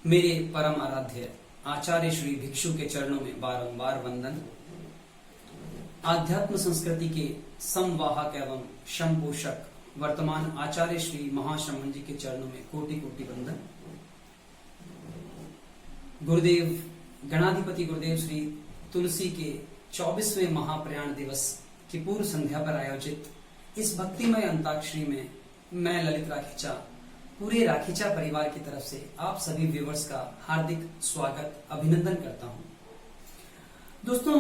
मेरे परम आराध्य आचार्य श्री भिक्षु के चरणों में बारंबार वंदन। आध्यात्म संस्कृति के संवाहक एवं शमपोषक वर्तमान आचार्य श्री महाश्रमण जी के चरणों में कोटि कोटि वंदन। गुरुदेव गणाधिपति गुरुदेव श्री तुलसी के 24वें महाप्रयाण दिवस की पूर्व संध्या पर आयोजित इस भक्तिमय अंताक्षरी में मैं ललित राखीचा पूरे राखीचा परिवार की तरफ से आप सभी व्यूवर्स का हार्दिक स्वागत अभिनंदन करता हूं। दोस्तों,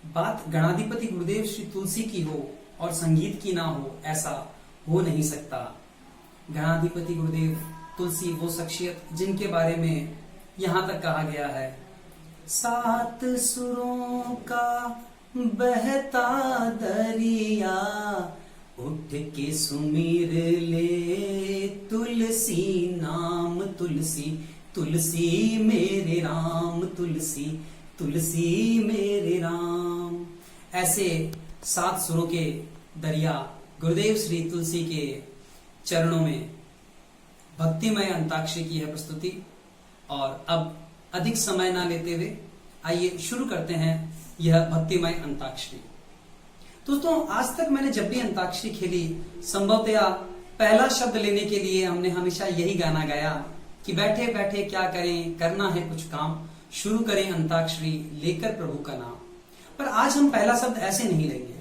बात गणाधिपति गुरुदेव श्री तुलसी की हो और संगीत की ना हो, ऐसा हो नहीं सकता। गणाधिपति गुरुदेव तुलसी वो शख्सियत जिनके बारे में यहां तक कहा गया है, 7 सुरों का बहता दरिया उठ के सुमिर ले तुलसी नाम, तुलसी तुलसी मेरे राम, तुलसी तुलसी मेरे राम। ऐसे 7 सुरों के दरिया गुरुदेव श्री तुलसी के चरणों में भक्तिमय अंताक्षरी की है प्रस्तुति। और अब अधिक समय ना लेते हुए आइए शुरू करते हैं यह भक्तिमय अंताक्षरी। दोस्तों, आज तक मैंने जब भी अंताक्षरी खेली, संभवतया पहला शब्द लेने के लिए हमने हमेशा यही गाना गाया कि बैठे बैठे क्या करें, करना है कुछ काम, शुरू करें अंताक्षरी लेकर प्रभु का नाम। पर आज हम पहला शब्द ऐसे नहीं लेंगे।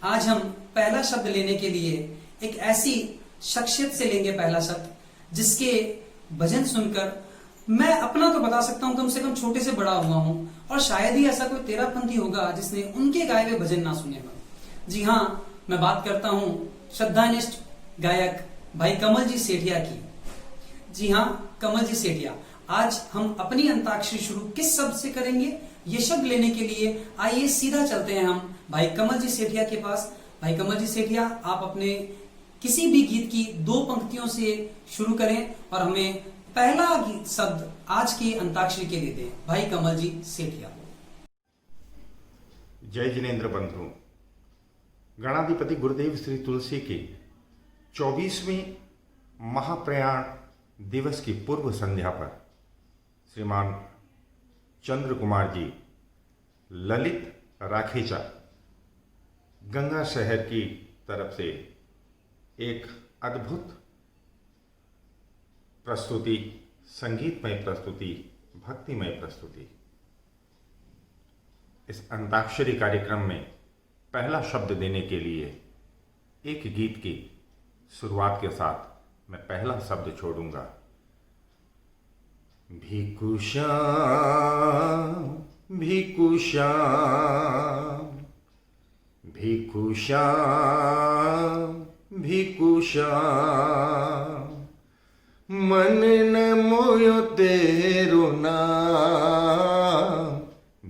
आज हम पहला शब्द लेने के लिए एक ऐसी शख्सियत से लेंगे पहला शब्द जिसके भजन सुनकर मैं अपना तो बता सकता हूं, कम से कम छोटे से बड़ा हुआ हूं, और शायद ही ऐसा कोई तेरापंथी होगा जिसने उनके गाए हुए भजन ना सुने हों। जी हाँ, मैं बात करता हूं श्रद्धानिष्ठ गायक भाई कमल जी सेठिया की। जी हाँ, कमल जी सेठिया। आज हम अपनी अंताक्षरी शुरू किस शब्द से करेंगे, ये शब्द लेने के लिए आइए सीधा चलते हैं हम भाई कमल जी सेठिया के पास। भाई कमल जी सेठिया, आप अपने किसी भी गीत की 2 पंक्तियों से शुरू करें और हमें पहला गीत शब्द आज की अंताक्षरी के लिए दें। भाई कमल जी सेठिया। जय जिनेन्द्र बंधु। गणाधिपति गुरुदेव श्री तुलसी के 24वें महाप्रयाण दिवस की पूर्व संध्या पर श्रीमान चंद्र कुमार जी ललित राखीचा गंगा शहर की तरफ से एक अद्भुत प्रस्तुति, संगीतमय प्रस्तुति, भक्तिमय प्रस्तुति। इस अंताक्षरी कार्यक्रम में पहला शब्द देने के लिए एक गीत की शुरुआत के साथ मैं पहला शब्द छोड़ूंगा। भिक्षु श्याम भिक्षु श्याम भिक्षु श्याम भिक्षु श्याम, मन न मोयो तेरो नाम।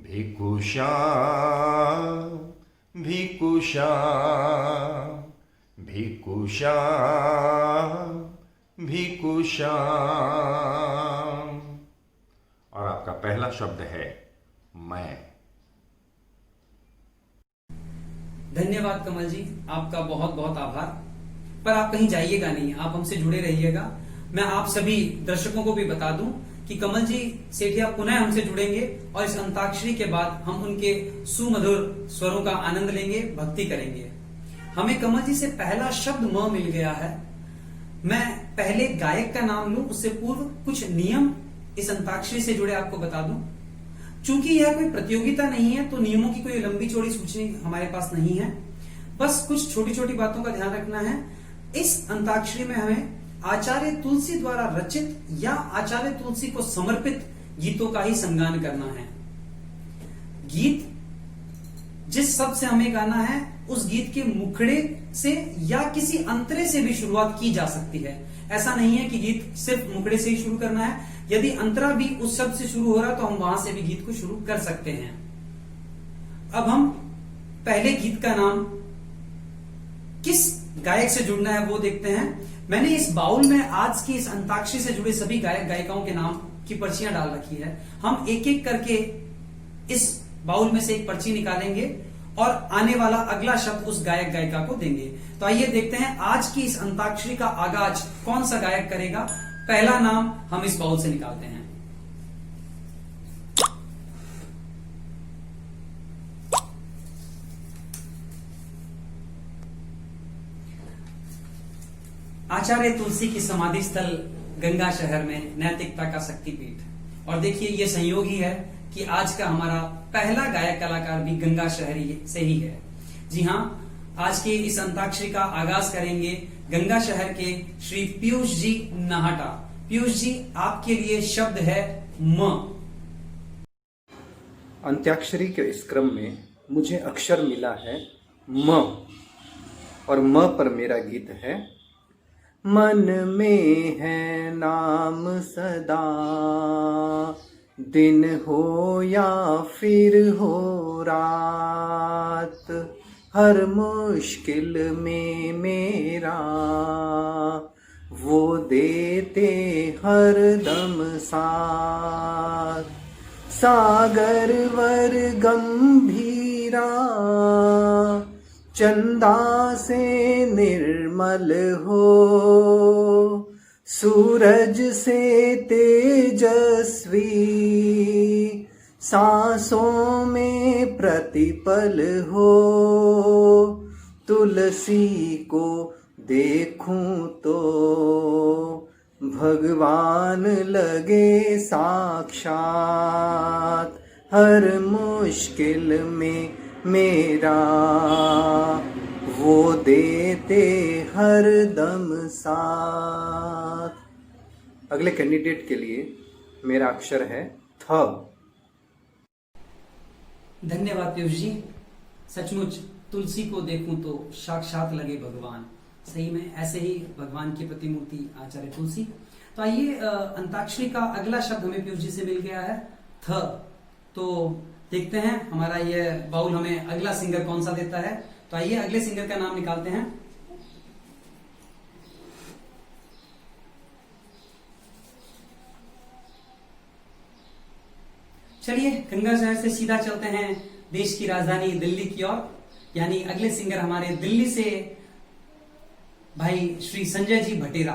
भिक्षु श्याम भिक्षु श्याम भिक्षु श्याम भिक्षु श्याम। और आपका पहला शब्द है मैं। धन्यवाद कमल जी, आपका बहुत बहुत आभार। पर आप कहीं जाइएगा नहीं, आप हमसे जुड़े रहिएगा। मैं आप सभी दर्शकों को भी बता दूं कि कमल जी सेठिया पुनः हमसे जुड़ेंगे और इस अंताक्षरी के बाद हम उनके सुमधुर स्वरों का आनंद लेंगे, भक्ति करेंगे। हमें कमल जी से पहला शब्द म मिल गया है। मैं पहले गायक का नाम लूं उससे पूर्व कुछ नियम इस अंताक्षरी से जुड़े आपको बता दूं। चूंकि यह कोई प्रतियोगिता नहीं है तो नियमों की कोई लंबी चौड़ी सूची हमारे पास नहीं है। बस कुछ छोटी छोटी बातों का ध्यान रखना है। इस अंताक्षरी में हमें आचार्य तुलसी द्वारा रचित या आचार्य तुलसी को समर्पित गीतों का ही संगान करना है। गीत जिस शब्द से हमें गाना है उस गीत के मुखड़े से या किसी अंतरे से भी शुरुआत की जा सकती है। ऐसा नहीं है कि गीत सिर्फ मुखड़े से ही शुरू करना है। यदि अंतरा भी उस शब्द से शुरू हो रहा तो हम वहां से भी गीत को शुरू कर सकते हैं। अब हम पहले गीत का नाम किस गायक से जुड़ना है वो देखते हैं। मैंने इस बाउल में आज की इस अंताक्षरी से जुड़े सभी गायक गायिकाओं के नाम की पर्चियां डाल रखी है। हम एक एक करके इस बाउल में से एक पर्ची निकालेंगे और आने वाला अगला शब्द उस गायक गायिका को देंगे। तो आइए देखते हैं आज की इस अंताक्षरी का आगाज कौन सा गायक करेगा। पहला नाम हम इस बाउल से निकालते हैं। आचार्य तुलसी की समाधि स्थल गंगा शहर में नैतिकता का शक्तिपीठ। और देखिए ये संयोग ही है कि आज का हमारा पहला गायक कलाकार भी गंगा शहर से ही है। जी हाँ, आज के इस अंताक्षरी का आगाज करेंगे गंगा शहर के श्री पीयूष जी नाहटा। पीयूष जी, आपके लिए शब्द है म। अंत्याक्षरी के इस क्रम में मुझे अक्षर मिला है म, और म पर मेरा गीत है। मन में है नाम सदा, दिन हो या फिर हो रात, हर मुश्किल में मेरा वो देते हर दम साथ। सागर वर गंभीरा, चंदा से निर्मल हो, सूरज से तेजस्वी, सांसों में प्रतिपल हो। तुलसी को देखूं तो भगवान लगे साक्षात, हर मुश्किल में मेरा वो देते हर दम साथ। अगले कैंडिडेट के लिए मेरा अक्षर है थ। धन्यवाद पीयूष जी। सचमुच तुलसी को देखूं तो साक्षात लगे भगवान। सही में ऐसे ही भगवान की प्रतिमूर्ति आचार्य तुलसी। तो आइए, अंताक्षरी का अगला शब्द हमें पीयूष जी से मिल गया है थ। तो देखते हैं हमारा ये बाउल हमें अगला सिंगर कौन सा देता है। तो आइए अगले सिंगर का नाम निकालते हैं। चलिए गंगा शहर से सीधा चलते हैं देश की राजधानी दिल्ली की ओर। यानी अगले सिंगर हमारे दिल्ली से भाई श्री संजय जी भटेरा।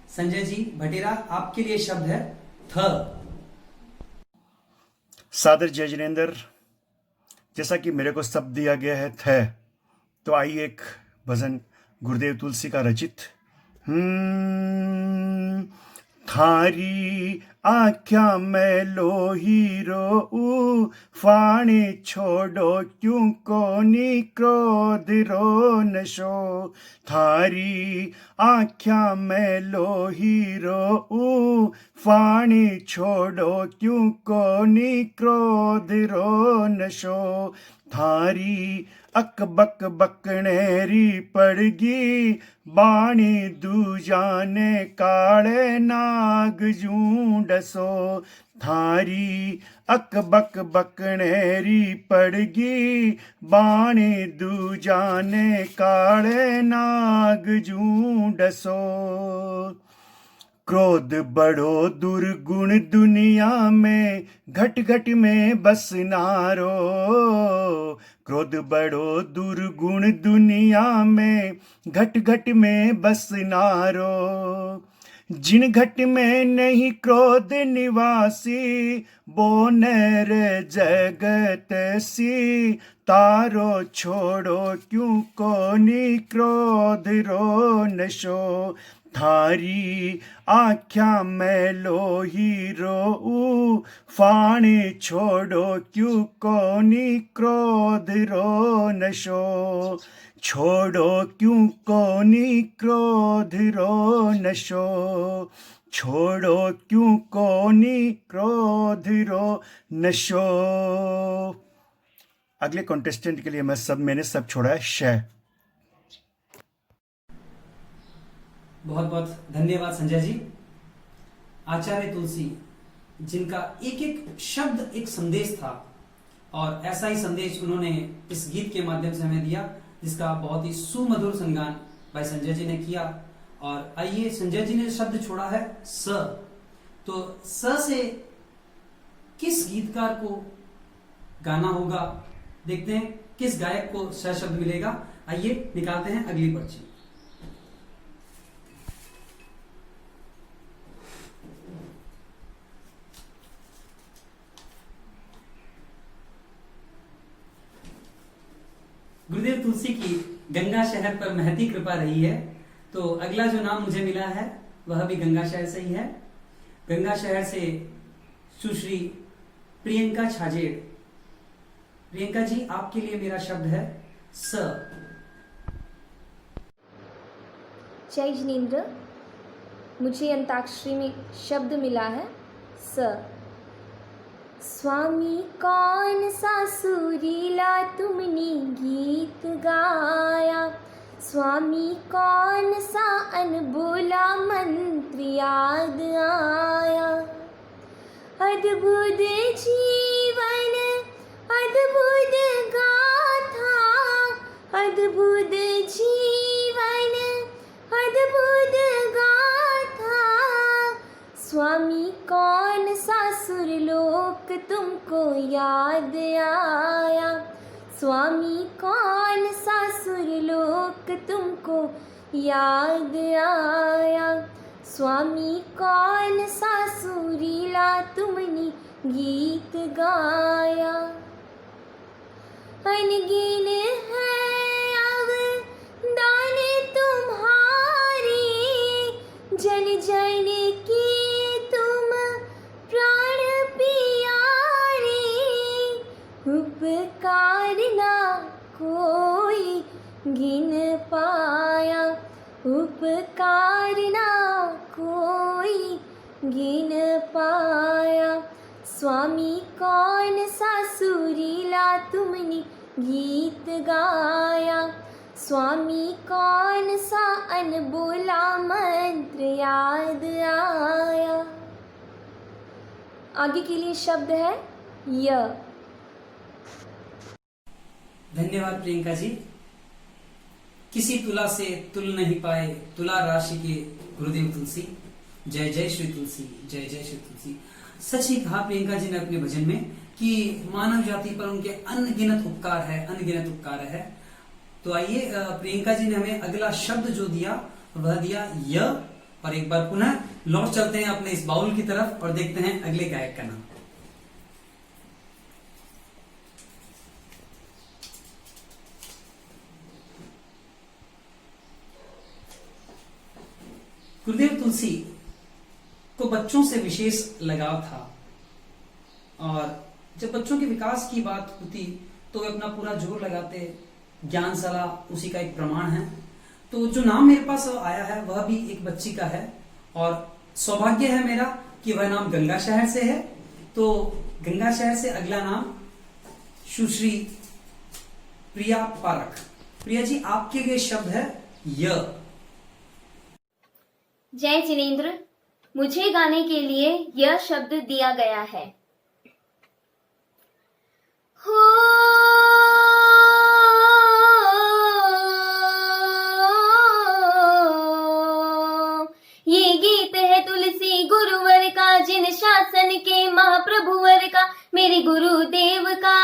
संजय जी भटेरा, आपके लिए शब्द है थ। सादर जय जिनेंद्र। जैसा कि मेरे को शब्द दिया गया है थ, तो आइए एक भजन गुरुदेव तुलसी का रचित। थारी आख्या में लो हीरो, फाणी छोड़ो क्यों कोनी क्रोध रो नशो। थारी आख्या में लो हीरो, फाणी छोड़ो क्यों कोनी क्रोध रो नशो। थारी अकबक बकनेरी पड़गी, बाणी दूजाने काले नाग जूंडसो। थारी अकबक बकनेरी पड़गी, बाणी दूजाने काले नाग जूंडसो। क्रोध बड़ो दुर्गुण दुनिया में, घट घट में बसनारो। क्रोध बड़ो दुर्गुण दुनिया में, घट घट में बसनारो। जिन घट में नहीं क्रोध निवासी, वो नर जगत सी। तारो छोड़ो क्यों कोनी क्रोध रो नशो। थारी आख्या में लो हीरो, फाणी छोड़ो क्यों कोनी क्रोध रो नशो। छोड़ो क्यों कोनी क्रोध रो नशो। छोड़ो क्यों कोनी क्रोध रो नशो। अगले कॉन्टेस्टेंट के लिए मैंने सब छोड़ा है श। बहुत बहुत धन्यवाद संजय जी। आचार्य तुलसी, जिनका एक एक शब्द एक संदेश था, और ऐसा ही संदेश उन्होंने इस गीत के माध्यम से हमें दिया, जिसका बहुत ही सुमधुर संगान भाई संजय जी ने किया। और आइए, संजय जी ने शब्द छोड़ा है स। तो स से किस गीतकार को गाना होगा, देखते हैं किस गायक को स शब्द मिलेगा। आइए निकालते हैं अगली पर्ची। गुरुदेव तुलसी की गंगा शहर पर महती कृपा रही है। तो अगला जो नाम मुझे मिला है वह भी गंगा शहर से ही है। गंगा शहर से सुश्री प्रियंका छाजेड़। प्रियंका जी, आपके लिए मेरा शब्द है स। जय जिनेन्द्र, मुझे अंताक्षरी में शब्द मिला है स। स्वामी कौन सा सुरीला तुमने गीत गाया, स्वामी कौन सा अनबोला मंत्र याद आया। अद्भुत जीवन अद्भुत गाथा, अद्भुत जीवन अद्भुत गाथा। स्वामी कौन सा सुरलोक तुमको याद आया, स्वामी कौन सा सुरलोक तुमको याद आया। स्वामी कौन सा सुरीला तुमने गीत गाया। अनगिन है अब दाने तुम्हारे, जन जन की तुम प्राण प्यारे। उपकार ना कोई गिन पाया, उपकार ना कोई गिन पाया। स्वामी कौन सा सुरीला तुमने गीत गाया, स्वामी कौन सा अनबोला मंत्र याद आया। आगे के लिए शब्द है य। धन्यवाद प्रियंका जी। किसी तुला से तुल नहीं पाए तुला राशि के गुरुदेव तुलसी। जय जय श्री तुलसी, जय जय श्री तुलसी। सच ही कहा प्रियंका जी ने अपने भजन में कि मानव जाति पर उनके अनगिनत उपकार है, अनगिनत उपकार है। तो आइए, प्रियंका जी ने हमें अगला शब्द जो दिया वह दिया य। और एक बार पुनः लौट चलते हैं अपने इस बाउल की तरफ और देखते हैं अगले गायक का नाम। गुरुदेव तुलसी को बच्चों से विशेष लगाव था, और जब बच्चों के विकास की बात होती तो वे अपना पूरा जोर लगाते। ज्ञानशाला उसी का एक प्रमाण है। तो जो नाम मेरे पास आया है वह भी एक बच्ची का है, और सौभाग्य है मेरा कि वह नाम गंगा शहर से है। तो गंगा शहर से अगला नाम सुश्री प्रिया पारक। प्रिया जी, आपके लिए शब्द है य। जय जिनेन्द्र, मुझे गाने के लिए यह शब्द दिया गया है। हो ये गीत है तुलसी गुरुवर का, जिन शासन के महाप्रभुवर का। मेरे गुरुदेव का,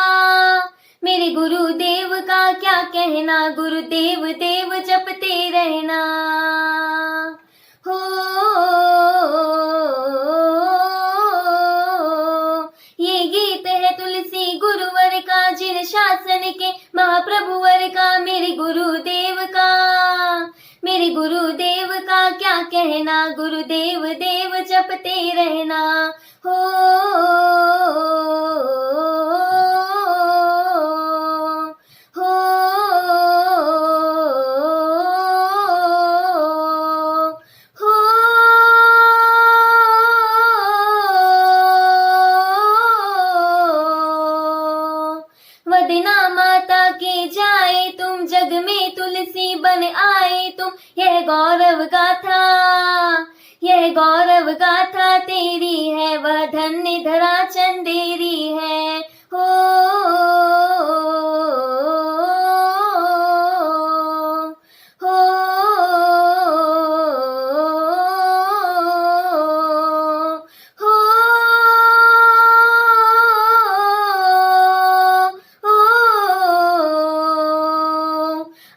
मेरे गुरुदेव का क्या कहना, गुरुदेव देव जपते रहना। हो ये गीत है तुलसी गुरुवर का, जिन शासन के महाप्रभुवर का। मेरे गुरुदेव का, मेरे गुरुदेव का क्या कहना, गुरुदेव देव जपते रहना। हो वदना माता के जाए तुम, जग में तुलसी बन आए तुम। यह गौरव गाथा, यह गौरव गाथा तेरी है, वह धन्य धरा चंदेरी है। हो हो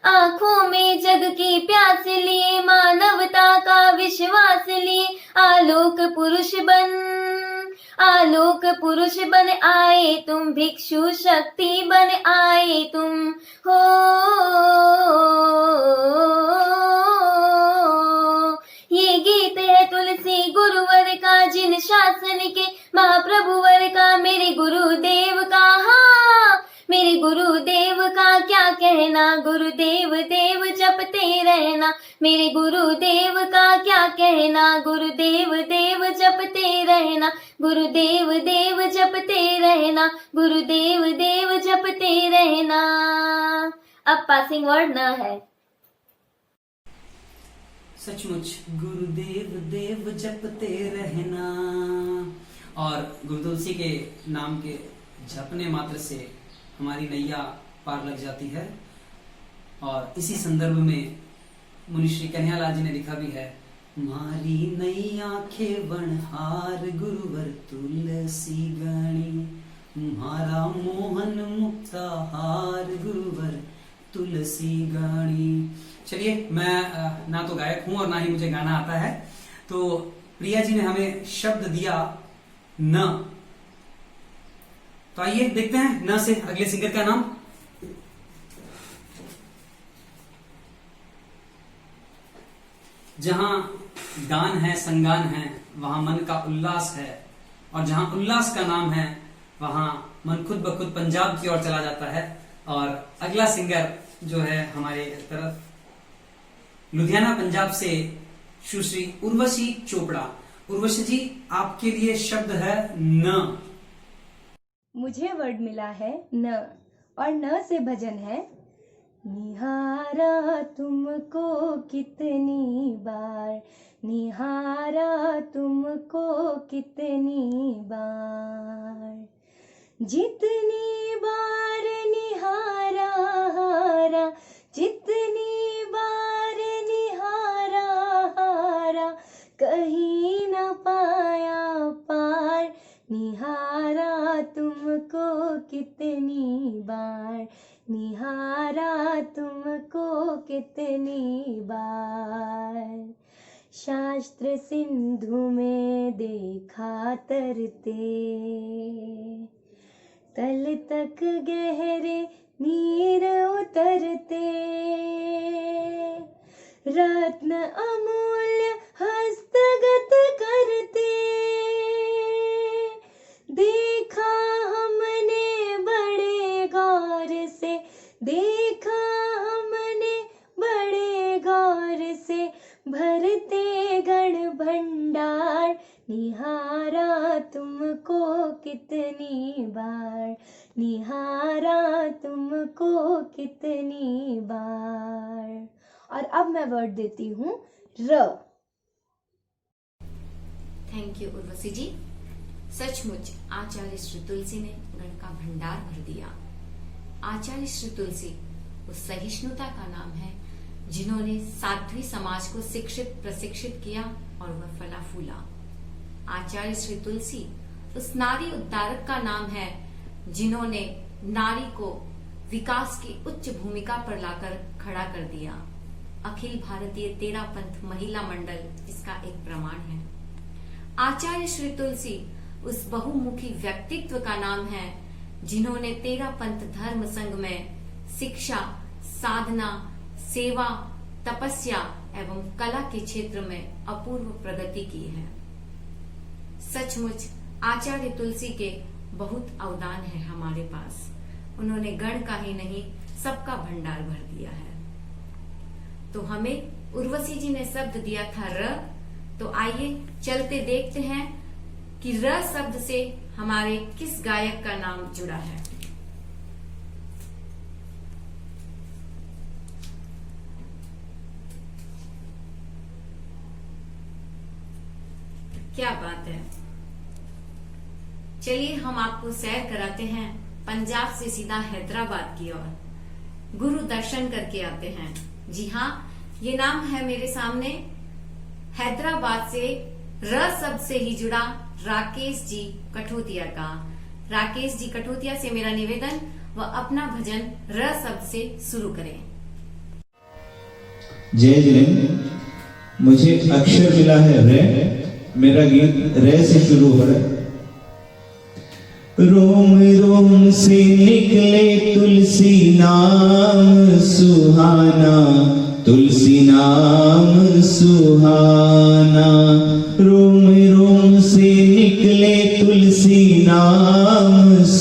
आँखों में जग की प्यास लिए, मानवता का विश्वास लिए। आलोक पुरुष बन, आलोक पुरुष बन आए तुम, भिक्षु शक्ति बन आए तुम। हो महाप्रभु वर का मेरे गुरुदेव का, हाँ मेरे गुरुदेव का क्या कहना, गुरुदेव देव जपते रहना, मेरे गुरुदेव का क्या कहना, गुरुदेव देव जपते रहना, गुरुदेव देव जपते रहना, गुरुदेव देव जपते रहना। अब पासिंग वर्ड न है। सचमुच गुरुदेव देव जपते रहना। और गुरु तुलसी के नाम के जपने मात्र से हमारी नैया पार लग जाती है। और इसी संदर्भ में मुनि श्री कन्हैयालाल जी ने लिखा भी है, मारी नैया खेवनहार गुरुवर तुलसी गणी, मारा मोहन मुक्ताहार गुरुवर तुलसी गणी। चलिए, मैं ना तो गायक हूं और ना ही मुझे गाना आता है, तो प्रिया जी ने हमें शब्द दिया न। तो आइए देखते हैं न से अगले सिंगर का नाम। जहां गान है, संगान है, वहां मन का उल्लास है, और जहां उल्लास का नाम है वहां मन खुद ब खुद पंजाब की ओर चला जाता है। और अगला सिंगर जो है हमारे तरफ लुधियाना पंजाब से सुश्री उर्वशी चोपड़ा। उर्वशी जी, आपके लिए शब्द है न। मुझे वर्ड मिला है न, और न से भजन है, निहारा तुमको कितनी बार, निहारा तुमको कितनी बार, जितनी बार निहारा हारा, जितनी बार निहारा हारा, कहीं न पाया पार, निहारा तुमको कितनी बार, निहारा तुमको कितनी बार, शास्त्र सिंधु में देखा तरते, तल तक गहरे नीर उतरते, रत्न अमूल्य हस्तगत करते, देखा हमने बड़े गौर से, देखा हमने बड़े गौर से, भरते गण भंडार, निहारा तुमको कितनी बार, निहारा तुमको कितनी बार। और अब मैं वर्ड देती हूँ र। थैंक यू उर्वशी जी। सचमुच आचार्य श्री तुलसी ने गण का भंडार भर दिया। आचार्य श्री तुलसी उस सहिष्णुता का नाम है जिन्होंने साध्वी समाज को शिक्षित प्रशिक्षित किया और वह फला फूला। आचार्य श्री तुलसी उस नारी उद्धारक का नाम है जिन्होंने नारी को विकास की उच्च भूमिका पर लाकर खड़ा कर दिया। अखिल भारतीय तेरा पंथ महिला मंडल इसका एक प्रमाण है। आचार्य श्री तुलसी उस बहुमुखी व्यक्तित्व का नाम है जिन्होंने तेरा पंथ धर्म संघ में शिक्षा, साधना, सेवा, तपस्या एवं कला के क्षेत्र में अपूर्व प्रगति की है। सचमुच आचार्य तुलसी के बहुत अवदान है हमारे पास। उन्होंने गण का ही नहीं सबका भंडार भर दिया है। तो हमें उर्वशी जी ने शब्द दिया था र, तो आइए चलते देखते हैं कि र शब्द से हमारे किस गायक का नाम जुड़ा है। क्या बात है। चलिए हम आपको सैर कराते हैं पंजाब से सीधा हैदराबाद की ओर, गुरु दर्शन करके आते हैं। जी हाँ, ये नाम है मेरे सामने हैदराबाद से र शब्द से ही जुड़ा राकेश जी कठोतिया का। राकेश जी कठोतिया से मेरा निवेदन, वह अपना भजन र शब्द से शुरू करें। जय जिनेन्द्र, मुझे अक्षर मिला है रे, मेरा गीत रे से शुरू हो रहा है। रोम रोम से निकले तुलसी नाम सुहाना, तुलसी नाम सुहाना। रोम रोम से निकले तुलसी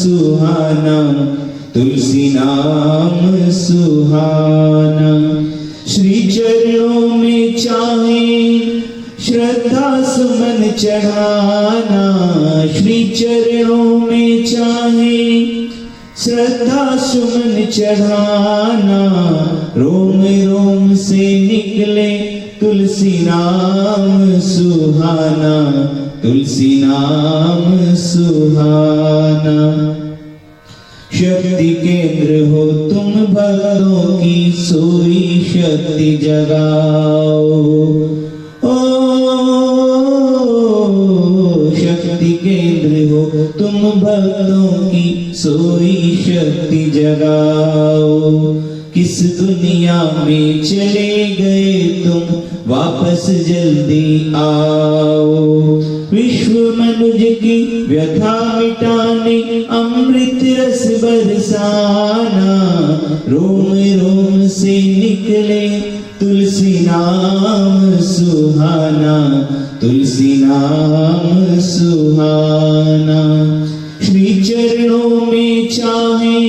सुहाना, तुलसी नाम सुहाना। श्री चरणों में चाहे श्रद्धा सुमन चढ़ाना, श्री चरणों में चाहे श्रद्धा सुमन चढ़ाना। रोम रोम से निकले तुलसी नाम सुहाना, तुलसी नाम सुहाना। शक्ति केंद्र हो तुम भक्तों की, सोई शक्ति जगाओ। ओ शक्ति केंद्र हो तुम भक्तों की, सोई शक्ति जगाओ। किस दुनिया में चले गए तुम, वापस जल्दी आओ। विश्व मनुज की व्यथा मिटाने, अमृत रस बरसाना। रोम रोम से निकले तुलसी नाम सुहाना, तुलसी नाम सुहाना। श्री चरणों में चाहे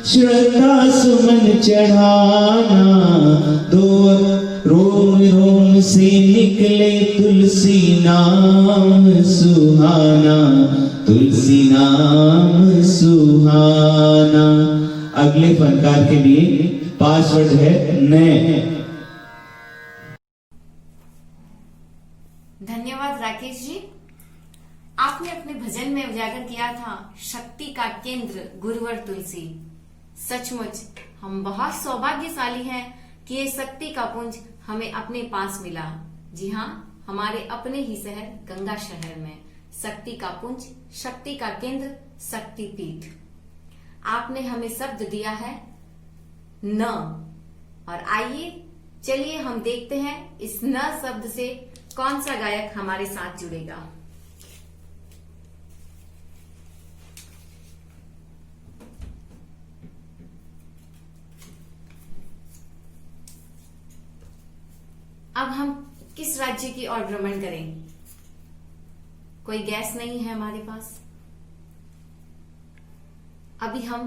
श्रद्धा सुमन चढ़ाना, दो रोम रोम से निकले तुलसी नाम सुहाना, तुलसी नाम सुहाना। अगले फनकार के लिए पासवर्ड है नए। धन्यवाद राकेश जी। आपने अपने भजन में उजागर किया था शक्ति का केंद्र गुरुवर तुलसी। सचमुच हम बहुत सौभाग्यशाली हैं कि ये शक्ति का पुंज हमें अपने पास मिला। जी हाँ, हमारे अपने ही शहर गंगा शहर में शक्ति का पुंज, शक्ति का केंद्र, शक्ति पीठ। आपने हमें शब्द दिया है न, और आइए चलिए हम देखते हैं इस न शब्द से कौन सा गायक हमारे साथ जुड़ेगा। अब हम किस राज्य की ओर भ्रमण करें? कोई गैस नहीं है हमारे पास। अभी हम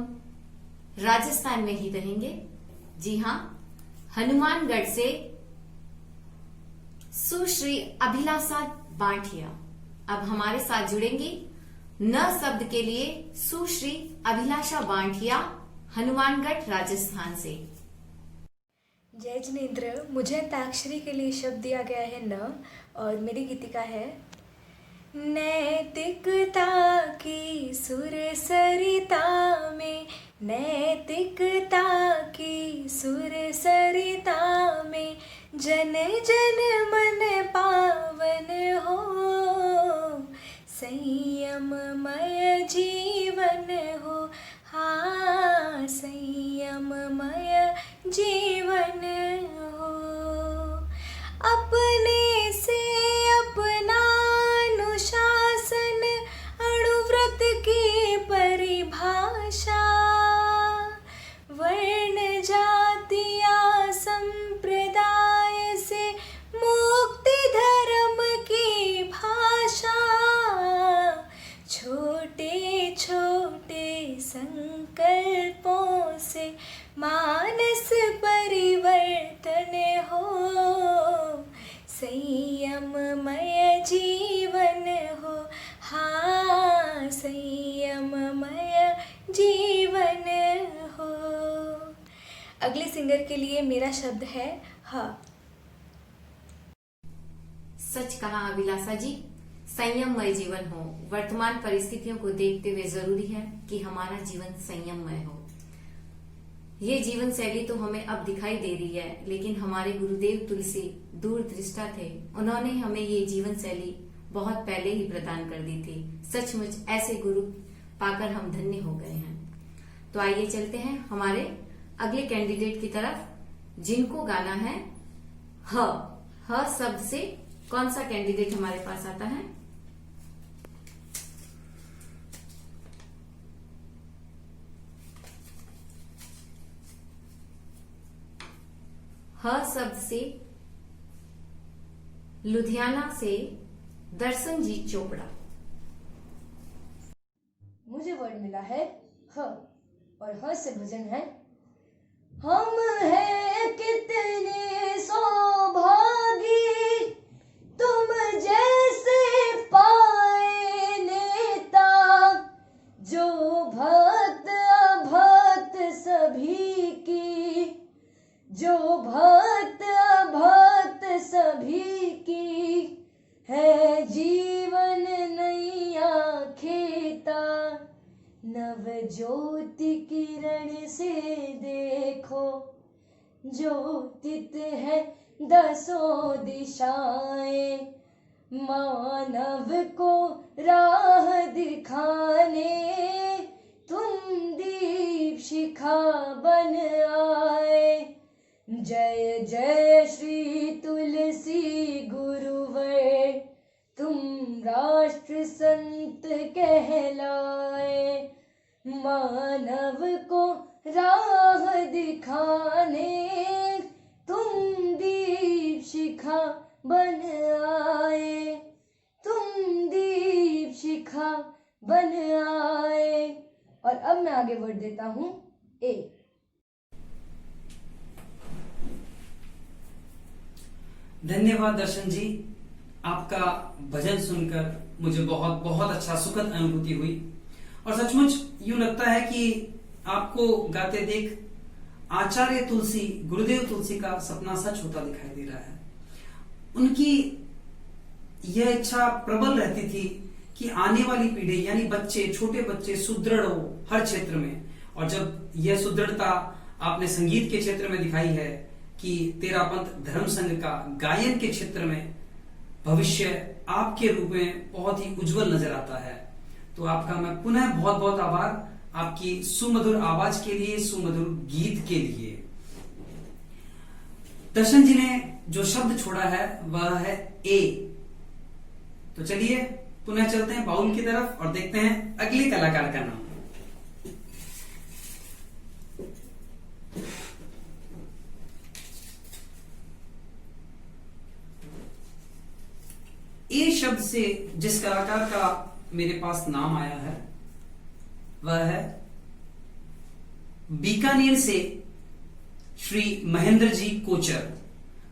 राजस्थान में ही रहेंगे। जी हाँ, हनुमानगढ़ से सुश्री अभिलाषा बांठिया अब हमारे साथ जुड़ेंगी। न शब्द के लिए सुश्री अभिलाषा बांठिया, हनुमानगढ़, राजस्थान से। जय जिनेन्द्र, मुझे अंताक्षरी के लिए शब्द दिया गया है न, और मेरी गीतिका है। नैतिकता की सुर सरिता में, नैतिकता की सुर सरिता में, जन जन मन पावन हो, संयममय जीवन हो। हाँ, संयममय जीवन हो। अपने से अपना अनुशासन, अणुव्रत की परिभाषा, वर्ण जाति या संप्रदाय से मुक्ति धर्म की भाषा, छोटे छोटे संकल्पों से मानस परिवर्तन हो, संयममय जीवन हो। हाँ, संयममय जीवन हो। अगले सिंगर के लिए मेरा शब्द है हाँ। सच कहा अभिलाषा जी, संयममय जीवन हो। वर्तमान परिस्थितियों को देखते हुए जरूरी है कि हमारा जीवन संयममय हो। ये जीवन शैली तो हमें अब दिखाई दे रही है, लेकिन हमारे गुरुदेव तुलसी दूरदृष्टा थे। उन्होंने हमें ये जीवन शैली बहुत पहले ही प्रदान कर दी थी। सचमुच ऐसे गुरु पाकर हम धन्य हो गए हैं। तो आइए चलते हैं हमारे अगले कैंडिडेट की तरफ, जिनको गाना है ह शब्द से। कौन सा कैंडिडेट हमारे पास आता है? ह शब्द से लुधियाना से दर्शनजीत चोपड़ा। मुझे वर्ड मिला है ह, और ह से भजन है। हम हैं कितने सौभागी, तुम जैसे पाए नेता, जो भक्त अभक्त सभी की, जो भक्त अभक्त सभी की, है जीवन नैया खेता। नव ज्योति किरण से देखो, ज्योतित है दसों दिशाएं, मानव को राह दिखाने तुम दीप शिखा बन आए। जय जय श्री तुलसी गुरुवर, तुम राष्ट्र संत कहलाए, मानव को राह दिखाने तुम दीप शिखा बन आए, तुम दीप शिखा बन आए। और अब मैं आगे बढ़ देता हूँ ए। धन्यवाद दर्शन जी, आपका भजन सुनकर मुझे बहुत बहुत अच्छा सुखद अनुभूति हुई। और सचमुच यूं लगता है कि आपको गाते देख आचार्य तुलसी, गुरुदेव तुलसी का सपना सच होता दिखाई दे रहा है। उनकी यह इच्छा प्रबल रहती थी कि आने वाली पीढ़ी यानी बच्चे, छोटे बच्चे सुदृढ़ हो हर क्षेत्र में। और जब यह सुदृढ़ता आपने संगीत के क्षेत्र में दिखाई है कि तेरा पंथ धर्म संघ का गायन के क्षेत्र में भविष्य आपके रूप में बहुत ही उज्जवल नजर आता है, तो आपका मैं पुनः बहुत बहुत आभार आपकी सुमधुर आवाज के लिए, सुमधुर गीत के लिए। दर्शन जी ने जो शब्द छोड़ा है वह है ए। तो चलिए पुनः चलते हैं बाउल की तरफ और देखते हैं अगले कलाकार का नाम। ए शब्द से जिस कलाकार का मेरे पास नाम आया है वह है बीकानेर से श्री महेंद्र जी कोचर।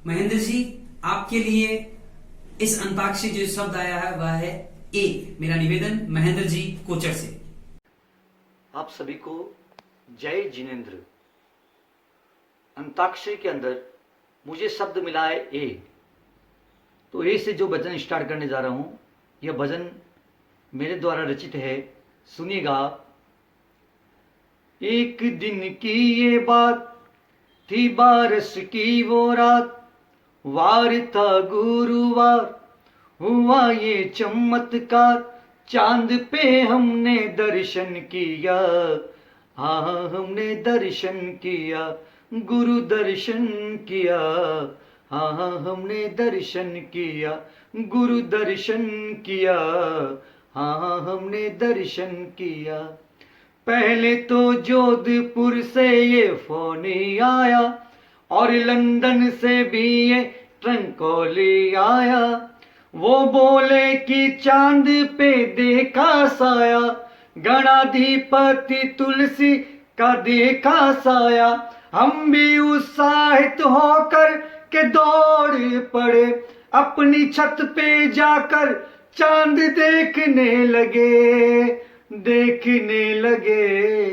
महेंद्र जी, आपके लिए इस अंताक्षरी जो शब्द आया है वह है ए। मेरा निवेदन महेंद्र जी कोचर से। आप सभी को जय जिनेंद्र। अंताक्षरी के अंदर मुझे शब्द मिला है ए, तो ए से जो भजन स्टार्ट करने जा रहा हूं, यह भजन मेरे द्वारा रचित है। सुनिएगा। एक दिन की ये बात थी, बारिश की वो रात, वार था गुरुवार, हुआ ये चमत्कार, चांद पे हमने दर्शन किया, हाँ हमने दर्शन किया, गुरु दर्शन किया, हाँ हमने दर्शन किया, गुरु दर्शन किया, हाँ हमने दर्शन किया। पहले तो जोधपुर से ये फोन आया और लंदन से भी ये ट्रंकोली आया। वो बोले कि चांद पे देखा साया, गणाधिपति तुलसी का देखा साया। हम भी उत्साहित होकर के दौड़ पड़े, अपनी छत पे जाकर चांद देखने लगे, देखने लगे,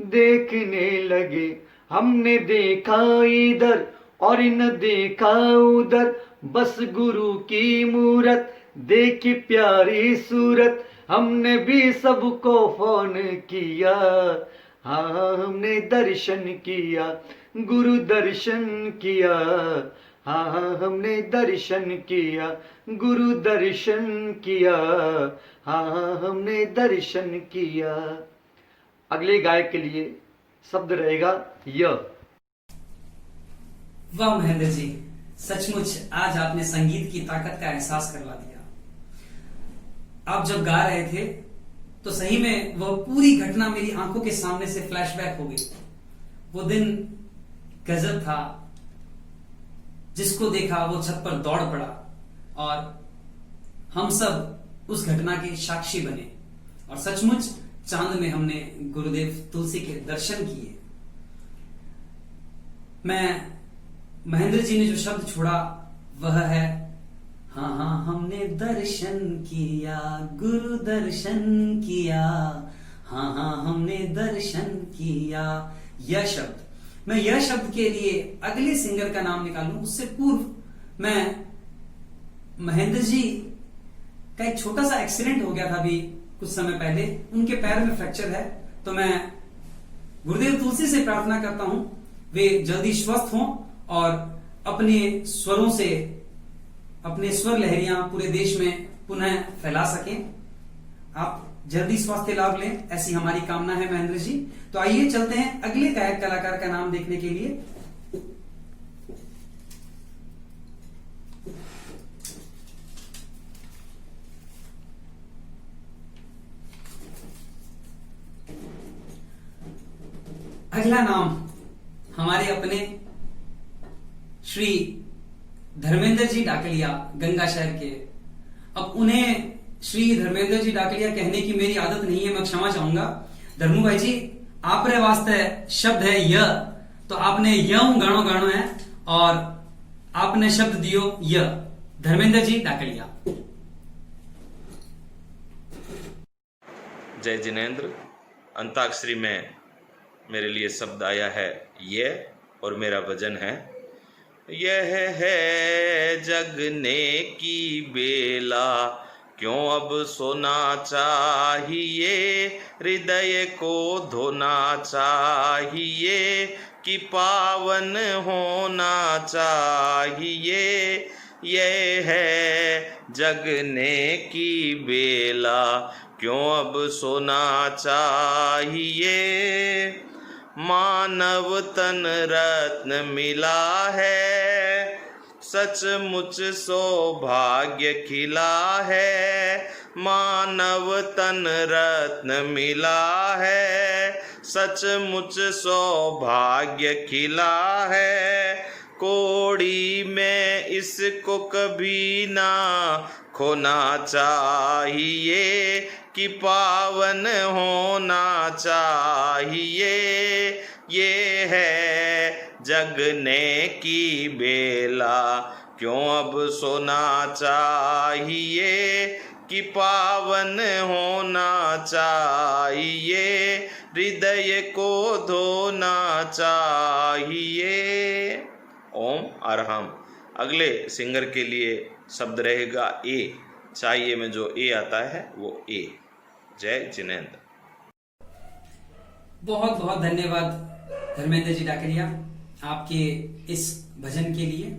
देखने लगे। हमने देखा इधर और न देखा उधर, बस गुरु की मूरत देखी प्यारी सूरत। हमने भी सबको फोन किया, हाँ हमने दर्शन किया, गुरु दर्शन किया, हाँ हमने दर्शन किया, गुरु दर्शन किया, हाँ हमने दर्शन किया। अगले गायक के लिए शब्द रहेगा य। वाह महेंद्र जी, सचमुच आज आपने संगीत की ताकत का एहसास करवा दिया। आप जब गा रहे थे तो सही में वह पूरी घटना मेरी आंखों के सामने से फ्लैशबैक हो गई। वो दिन गजब था, जिसको देखा वो छत पर दौड़ पड़ा और हम सब उस घटना के साक्षी बने। और सचमुच चांद में हमने गुरुदेव तुलसी के दर्शन किए। महेंद्र जी ने जो शब्द छोड़ा वह है, हाँ हाँ हमने दर्शन किया, गुरु दर्शन किया, हाँ हाँ हमने दर्शन किया। यह शब्द, मैं यह शब्द के लिए अगले सिंगर का नाम निकालूं उससे पूर्व मैं महेंद्र जी का एक छोटा सा एक्सीडेंट हो गया था अभी कुछ समय पहले, उनके पैर में फ्रैक्चर है, तो मैं गुरुदेव तुलसी से प्रार्थना करता हूं वे जल्दी स्वस्थ हों और अपने स्वरों से अपने स्वर लहरियां पूरे देश में पुनः फैला सकें। आप जल्दी स्वास्थ्य लाभ लें, ऐसी हमारी कामना है महेंद्र जी। तो आइए चलते हैं अगले गायक कलाकार का नाम देखने के लिए। अगला नाम हमारे अपने श्री धर्मेंद्र जी डाकलिया, गंगा शहर के। अब उन्हें श्री धर्मेंद्र जी डाकलिया कहने की मेरी आदत नहीं है, मैं क्षमा चाहूंगा। धर्मू भाई जी, आप रे वास्ते शब्द है य, तो आपने य गाणो गाणो है और आपने शब्द दियो य। धर्मेंद्र जी डाकलिया। जय जिनेंद्र। अंताक्षरी में मेरे लिए शब्द आया है ये, और मेरा भजन है, यह है जगने की बेला, क्यों अब सोना चाहिए, हृदय को धोना चाहिए, कि पावन होना चाहिए। यह है जगने की बेला, क्यों अब सोना चाहिए। मानव तन रत्न मिला है, सचमुच सौभाग्य खिला है। मानव तन रत्न मिला है, सचमुच सौभाग्य खिला है। कोड़ी में इसको कभी ना खोना चाहिए, कि पावन होना चाहिए। ये है जगने की बेला, क्यों अब सोना चाहिए, कि पावन होना चाहिए, हृदय को धोना चाहिए। ओम अरहम। अगले सिंगर के लिए शब्द रहेगा ए। चाहिए में जो ए आता है वो ए। जय जिनेंद्र। बहुत बहुत धन्यवाद धर्मेंद्र जी डाकलिया आपके इस भजन के लिए।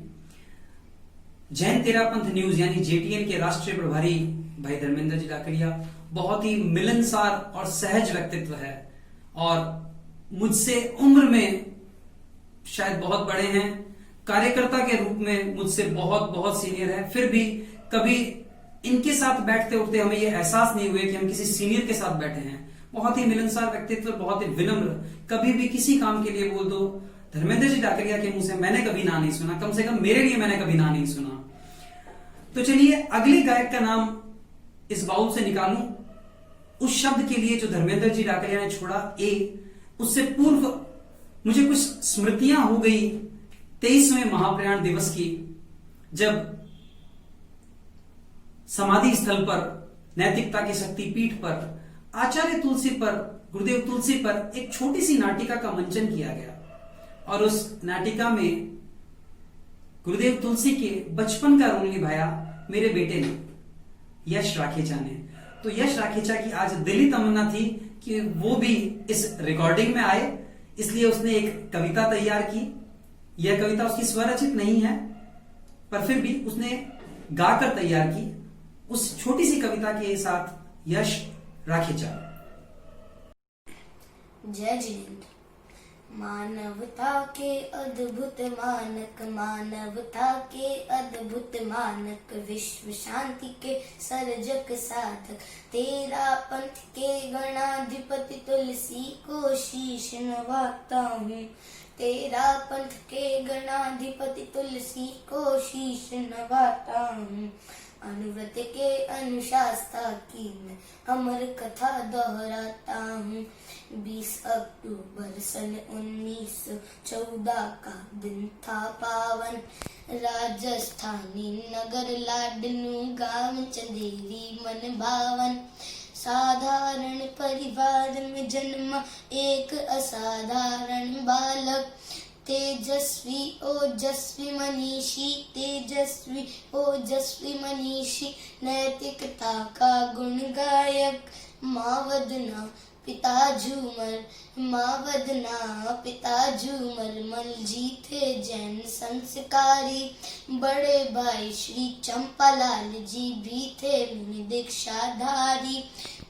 जैन तेरापंथ न्यूज यानी जेटीएन के राष्ट्रीय प्रभारी भाई धर्मेंद्र जी डाकलिया बहुत ही मिलनसार और सहज व्यक्तित्व है, और मुझसे उम्र में शायद बहुत बड़े हैं, कार्यकर्ता के रूप में मुझसे बहुत बहुत सीनियर है, फिर भी कभी इनके साथ बैठते उठते हमें ये एहसास नहीं हुए कि हम किसी सीनियर के साथ बैठे हैं। बहुत ही मिलनसार व्यक्तित्व, बहुत ही विनम्र, कभी भी किसी काम के लिए बोल दो धर्मेंद्र जी डाकलिया के मुंह से मैंने कभी ना नहीं सुना, कम से कम मेरे लिए मैंने कभी ना नहीं सुना। तो चलिए अगले गायक का नाम इस बाउल से निकालूं उस शब्द के लिए जो धर्मेंद्र जी डाकलिया ने छोड़ा ए। उससे पूर्व मुझे कुछ स्मृतियां हो गई 23वें महाप्रयाण दिवस की, जब समाधि स्थल पर नैतिकता की शक्तिपीठ पर आचार्य तुलसी पर, गुरुदेव तुलसी पर एक छोटी सी नाटिका का मंचन किया गया, और उस नाटिका में गुरुदेव तुलसी के बचपन का रोल निभाया मेरे बेटे ने, यश राखेचा ने। तो यश राखेचा की आज दिली तमन्ना थी कि वो भी इस रिकॉर्डिंग में आए, इसलिए उसने एक कविता तैयार की। यह कविता उसकी स्वरचित नहीं है, पर फिर भी उसने गाकर तैयार की। उस छोटी सी कविता के साथ यश राखेचा। जय जिनेंद्र। मानवता के अद्भुत मानक, मानवता के अद्भुत मानक, विश्व शांति के सर्जक साधक, तेरा पंथ के गणाधिपति तुलसी को शीश नवाता हूँ। तेरा पंथ के गणाधिपति तुलसी को शीश नवाता हूँ। अनुव्रत के अनुशास्ता की मैं अमर कथा दोहराता हूँ। 20 अक्टूबर सन 1914 का दिन था पावन। राजस्थानी नगर लाडनू गांव चंदेरी मन भावन। साधारण परिवार में जन्मा एक असाधारण बालक। तेजस्वी ओजस्वी मनीषी, तेजस्वी ओजस्वी मनीषी, नैतिकता का गुण गायक। माँ वदना पिता झूमर, माँ वदना पिता झूमर, मल जी थे जैन संस्कारी। बड़े भाई श्री चंपालाल जी भी थे मुनि दीक्षाधारी।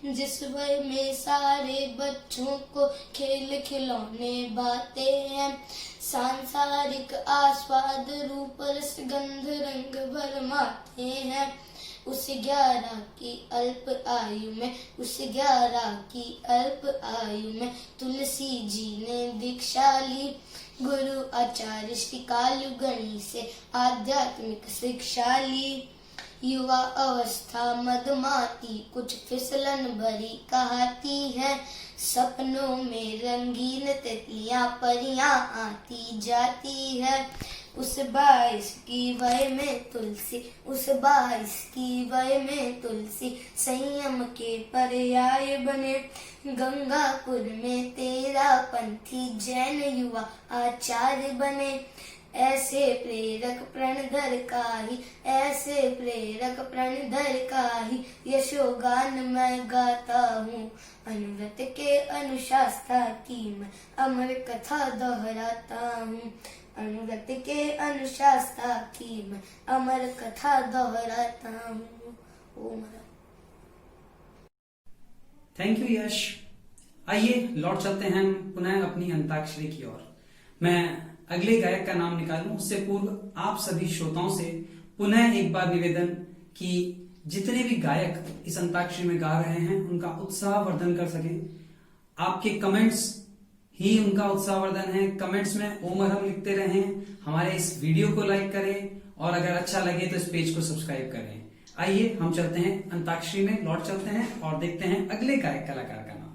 जिस वय में सारे बच्चों को खेल खिलौने भाते हैं, सांसारिक आस्वाद रूप रस गंध रंग भरमाते हैं। उस 11 की अल्प आयु में, उस 11 की अल्प आयु में तुलसी जी ने दीक्षा ली। गुरु आचार्य श्री कालुगणी से आध्यात्मिक शिक्षा ली। युवा अवस्था मदमाती कुछ फिसलन भरी कहती है। सपनों में रंगीन तितलियां परियां आती जाती है। उस 22 की वय में तुलसी, उस 22 की वय में तुलसी संयम के पर्याय बने। गंगापुर में 13 पंथी जैन युवा आचार्य बने। ऐसे प्रेरक प्रणधर का ही, ऐसे प्रेरक प्रणधर का ही यशोगान मैं गाता हूँ। अनुव्रत के अनुशास्ता की मैं अमर कथा दोहराता हूँ। अनुव्रत के अनुशास्ता की मैं अमर कथा दोहराता हूँ। ओम। थैंक यू यश। आइए लौट चलते हैं हम पुनः अपनी अंताक्षरी की ओर। मैं अगले गायक का नाम निकालूं उससे पूर्व आप सभी श्रोताओं से पुनः एक बार निवेदन कि जितने भी गायक इस अंताक्षरी में गा रहे हैं उनका उत्साहवर्धन कर सकें। आपके कमेंट्स ही उनका उत्साहवर्धन है। कमेंट्स में ओम हम लिखते रहें। हमारे इस वीडियो को लाइक करें और अगर अच्छा लगे तो इस पेज को सब्सक्राइब करें। आइए हम चलते हैं अंताक्षरी में, लौट चलते हैं और देखते हैं अगले गायक कलाकार का नाम।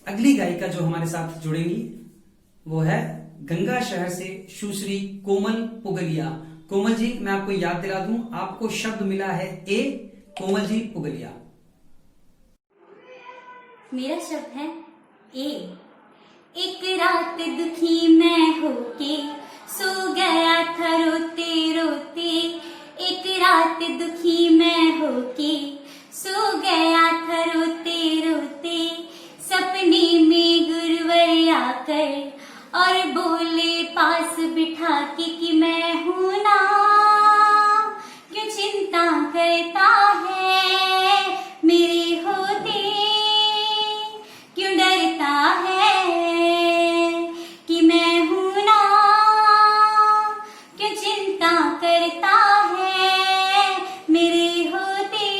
अगली गायिका जो हमारे साथ जुड़ेंगी वो है गंगा शहर से सुश्री कोमल पुगलिया। कोमल जी, मैं आपको याद दिला दूं, आपको शब्द मिला है ए। कोमल जी पुगलिया। मेरा शब्द है ए। एक रात दुखी मैं होके सो गया था रोते रोते। एक रात दुखी मैं होके सो गया था रोते रोते। सपने में गुरुवर आकर और बोले पास बिठा के कि मैं हूं ना, क्यों चिंता करता है मेरे होते, क्यों डरता है कि मैं हूं ना, क्यों चिंता करता है मेरे होते,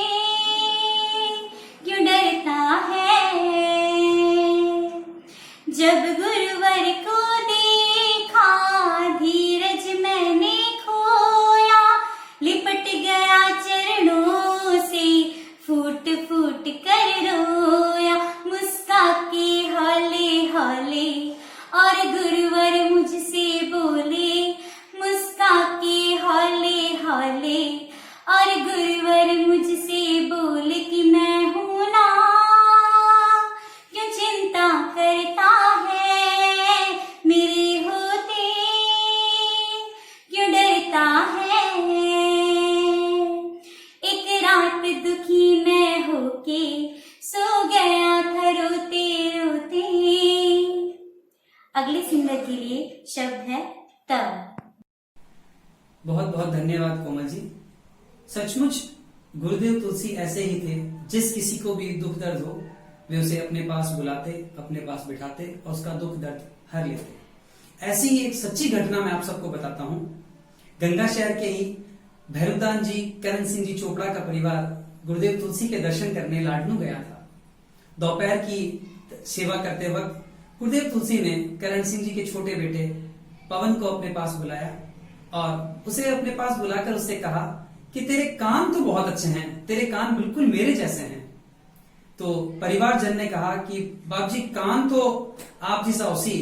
क्यों डरता है। जब गुरुवर को देखा धीरज मैंने खोया। लिपट गया चरणों से फूट फूट कर रोया। मुस्का के हौले हौले और गुरुवर मुझसे बोले। मुस्का के हौले हौले और गुरुवर मुझसे बोले कि मैं हूं ना, क्यों चिंता करता है मेरे होते, क्यों डरता है। एक रात दुखी मैं होके सो गया था रोते रोते। अगले सिंगर के लिए शब्द है तब। बहुत बहुत धन्यवाद कोमल जी। सचमुच गुरुदेव तुलसी ऐसे ही थे, जिस किसी को भी दुख दर्द हो वे उसे अपने पास बुलाते, अपने पास बिठाते और उसका दुख दर्द हर लेते। ऐसी ही एक सच्ची घटना मैं आप सबको बताता हूँ। गंगा शहर के ही भैरुदान जी, करण सिंह जी चोपड़ा का परिवार गुरुदेव तुलसी के दर्शन करने लाडनू गया था। दोपहर की सेवा करते वक्त गुरुदेव तुलसी ने करण सिंह जी के छोटे बेटे पवन को अपने पास बुलाया और उसे अपने पास बुलाकर उससे कहा कि तेरे कान तो बहुत अच्छे हैं, तेरे कान बिल्कुल मेरे जैसे हैं। तो परिवारजन ने कहा कि बाप जी कान तो आप जैसा उसी,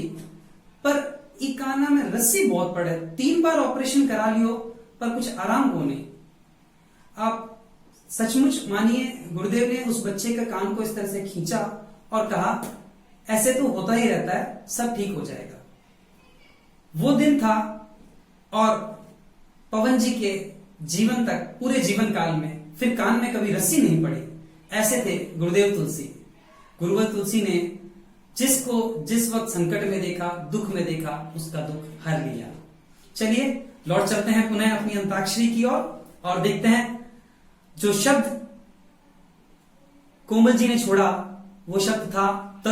पर ई काना में रस्सी बहुत पड़े, 3 बार ऑपरेशन करा लियो पर कुछ आराम को नहीं। आप सचमुच मानिए, गुरुदेव ने उस बच्चे का कान को इस तरह से खींचा और कहा ऐसे तो होता ही रहता है, सब ठीक हो जाएगा। वो दिन था और पवन जी के जीवन तक, पूरे जीवन काल में फिर कान में कभी रस्सी नहीं पड़ी। ऐसे थे गुरुदेव तुलसी। गुरुदेव तुलसी ने जिसको जिस वक्त संकट में देखा, दुख में देखा, उसका दुख हर लिया। चलिए लौट चलते हैं पुनः अपनी अंताक्षरी की ओर और देखते हैं जो शब्द कोमल जी ने छोड़ा वो शब्द था त,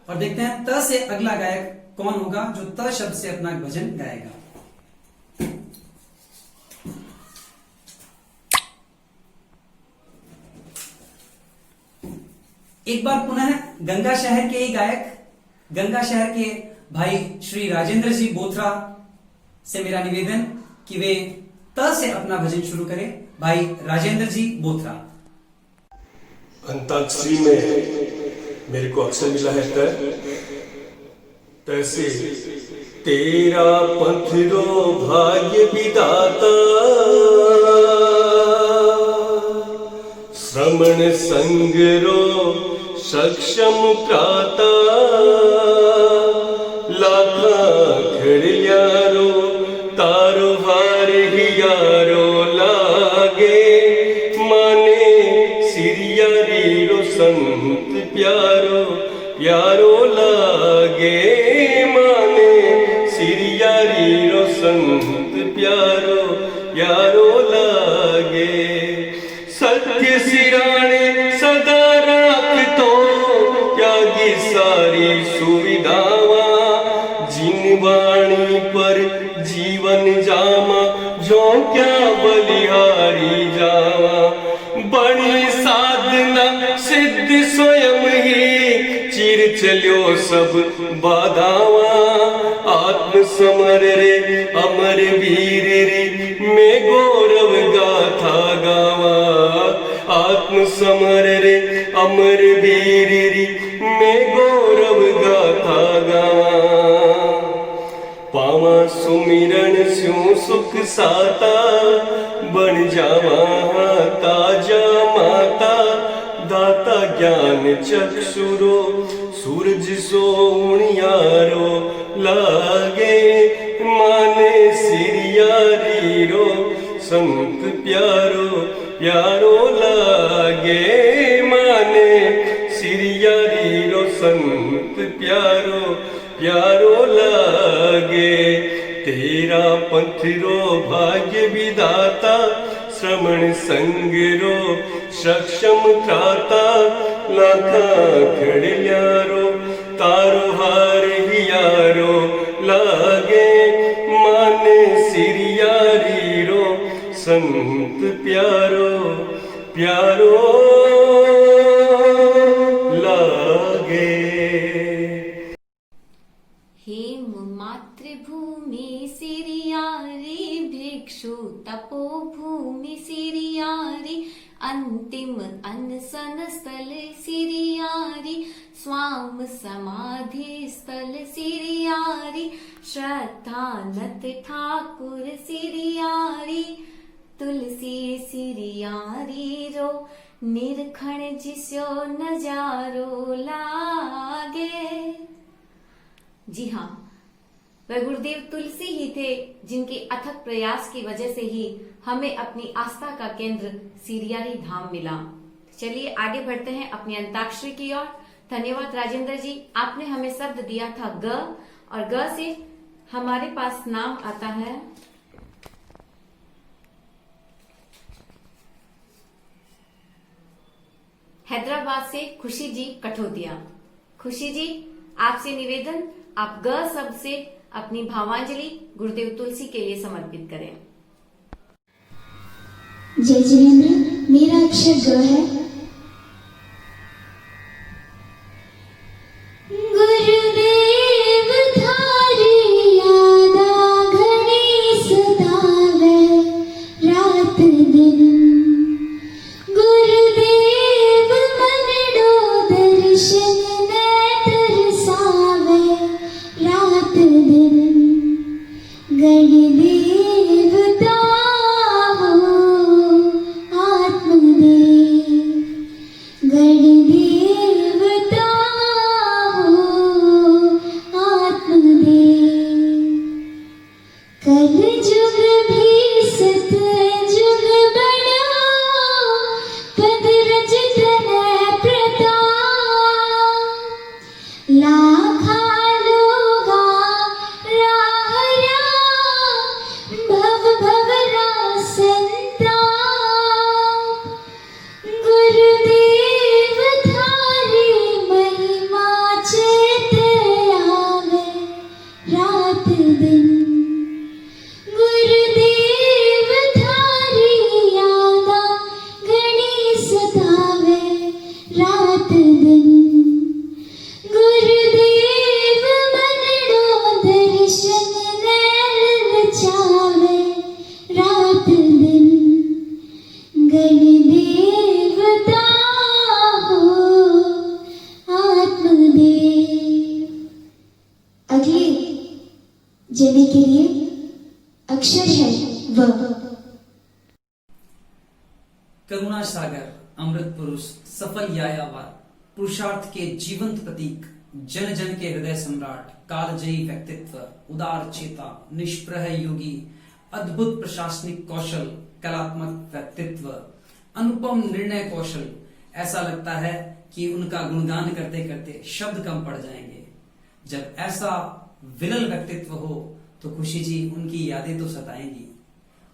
और देखते हैं त से अगला गायक कौन होगा जो त शब्द से अपना भजन गाएगा। एक बार पुनः गंगा शहर के ही गायक, गंगा शहर के भाई श्री राजेंद्र जी बोथरा से मेरा निवेदन कि वे त से अपना भजन शुरू करें। भाई राजेंद्र जी बोथरा। अंताक्षरी में मेरे को अक्षर मिला है तैसे तेरा पथरो भाग्य विधाता, श्रमण संगरो सक्षम प्राता, लाखा खड़ियारो तारो हार हियारो लागे, माने सिरिया रीरो संत प्यारो प्यारो लागे, माने सिरिया रीरो संत प्यारो प्यारो लागे। सत्य सिराने सदा राख तो त्यागी सारी सुविधावा, जिन वाणी पर जीवन जामा जो क्या बलिहारी जावा, बड़ी साधना सिद्ध स्वयं ही चिर चलो सब बाधावा, आत्म समर रे अमर वीर रे मैं गौरव गाथा गावा, आत्म समर रे अमर वीर रे मैं गौरव गाथा गावा। पावा सुमिरन स्यों सुख साता, बन जावा ताजा माता, दाता ज्ञान चक्षुरो सूरज सो उणियारो लागे, माने सिरिया रीरो संत प्यारो प्यारो लागे, माने सिरिया रीरो संत प्यारो प्यारो लागे। तेरा पथरो भाग्य विधाता, श्रमण संगरो सक्षम त्राता, लाखा खड़ियारो तारो हार हियारो लागे, माने सिरिया रीरो संत प्यारो प्यारो लागे। हेम मातृभूमि सिरियारी, भिक्षु तपोभूमि सिरियारी, अंतिम अनशन स्थल सिरियारी, स्वाम समाधि स्थल सिरियारी, श्रद्धानत ठाकुर सिरियारी, तुलसी सिरियारी रो निरखण जिस्यो नजारो लागे। जी हाँ, वह गुरुदेव तुलसी ही थे जिनके अथक प्रयास की वजह से ही हमें अपनी आस्था का केंद्र सिरियारी धाम मिला। चलिए आगे बढ़ते हैं अपनी अंताक्षरी की ओर। धन्यवाद राजेंद्र जी, आपने हमें शब्द दिया था ग, और ग से हमारे पास नाम आता है हैदराबाद से खुशी जी कठोदिया। खुशी जी, आपसे निवेदन, आप ग शब्द से अपनी भावांजलि गुरुदेव तुलसी के लिए समर्पित करें। जय जिनेन्द्र, मेरा अक्षर ग है। गुरुदेव दिन गुरुदेव मनडो दर्शन ने तरसावे रात दिन गणदेवता हो आत्मदेव गणदेवता हो आत्मदेव कल जुग भी सत जुग बना पद रजत है प्रताप लाखा लोगा राहरा भव भवरा संताप गुरुदेव थारी महिमा चेत आवे रात दिन गुरुदेव थारी यादा घणी सतावे रात दिन गुरुदेव मनडो दर्शन नैन लचावे रात दिन गणदेवता हो आत्मदेव। अगले जने के लिए अक्षर है व। करुणा सागर, अमृत पुरुष, सफल यायावर, पुरुषार्थ के जीवंत प्रतीक, जन जन के हृदय सम्राट, कालजयी व्यक्तित्व, उदार चेता, निष्प्रह योगी, अद्भुत प्रशासनिक कौशल, कलात्मक व्यक्तित्व, अनुपम निर्णय कौशल। ऐसा लगता है कि उनका गुणगान करते करते शब्द कम पड़ जाएंगे। जब ऐसा विरल व्यक्तित्व हो तो खुशी जी उनकी यादें तो सताएंगी,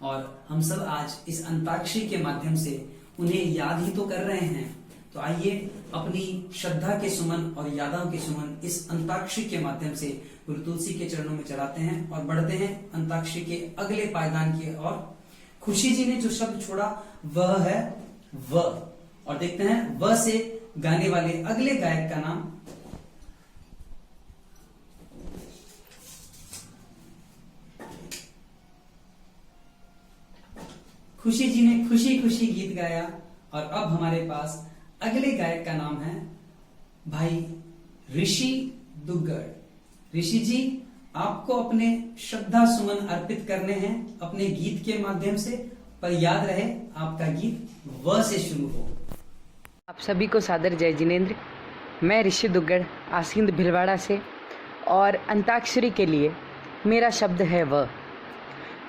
और हम सब आज इस अंताक्षरी के माध्यम से उन्हें याद ही तो कर रहे हैं। तो आइए अपनी श्रद्धा के सुमन और यादों के सुमन इस अंताक्षरी के माध्यम से गुरु तुलसी के चरणों में चढ़ाते हैं और बढ़ते हैं अंताक्षरी के अगले पायदान की ओर। खुशी जी ने जो शब्द छोड़ा वह है व, और देखते हैं व से गाने वाले अगले गायक का नाम। खुशी जी ने खुशी खुशी गीत गाया, और अब हमारे पास अगले गायक का नाम है भाई ऋषि दुग्गड़। ऋषि जी, आपको अपने श्रद्धा सुमन अर्पित करने हैं अपने गीत के माध्यम से, पर याद रहे आपका गीत व से शुरू हो। आप सभी को सादर जय जिनेन्द्र। मैं ऋषि दुग्गड़ आसींद भिलवाड़ा से, और अंताक्षरी के लिए मेरा शब्द है व।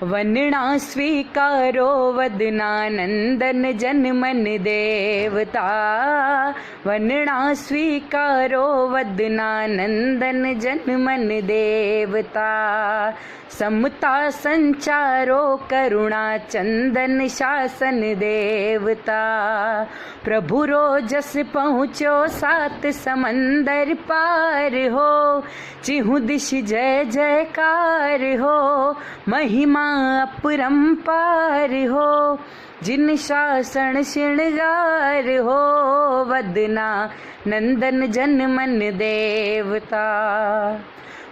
वंदना स्वीकारो वदनानंदन जन मन देवता, वंदना स्वीकारो वदनानंदन जन मन देवता, समता संचारो करुणा चंदन शासन देवता, प्रभु रोजस पहुँचो सात समंदर पार हो, चिहु दिश जय जयकार हो, महिमा अपरंपार हो, जिन शासन श्रृंगार हो, वदना नंदन जन मन देवता,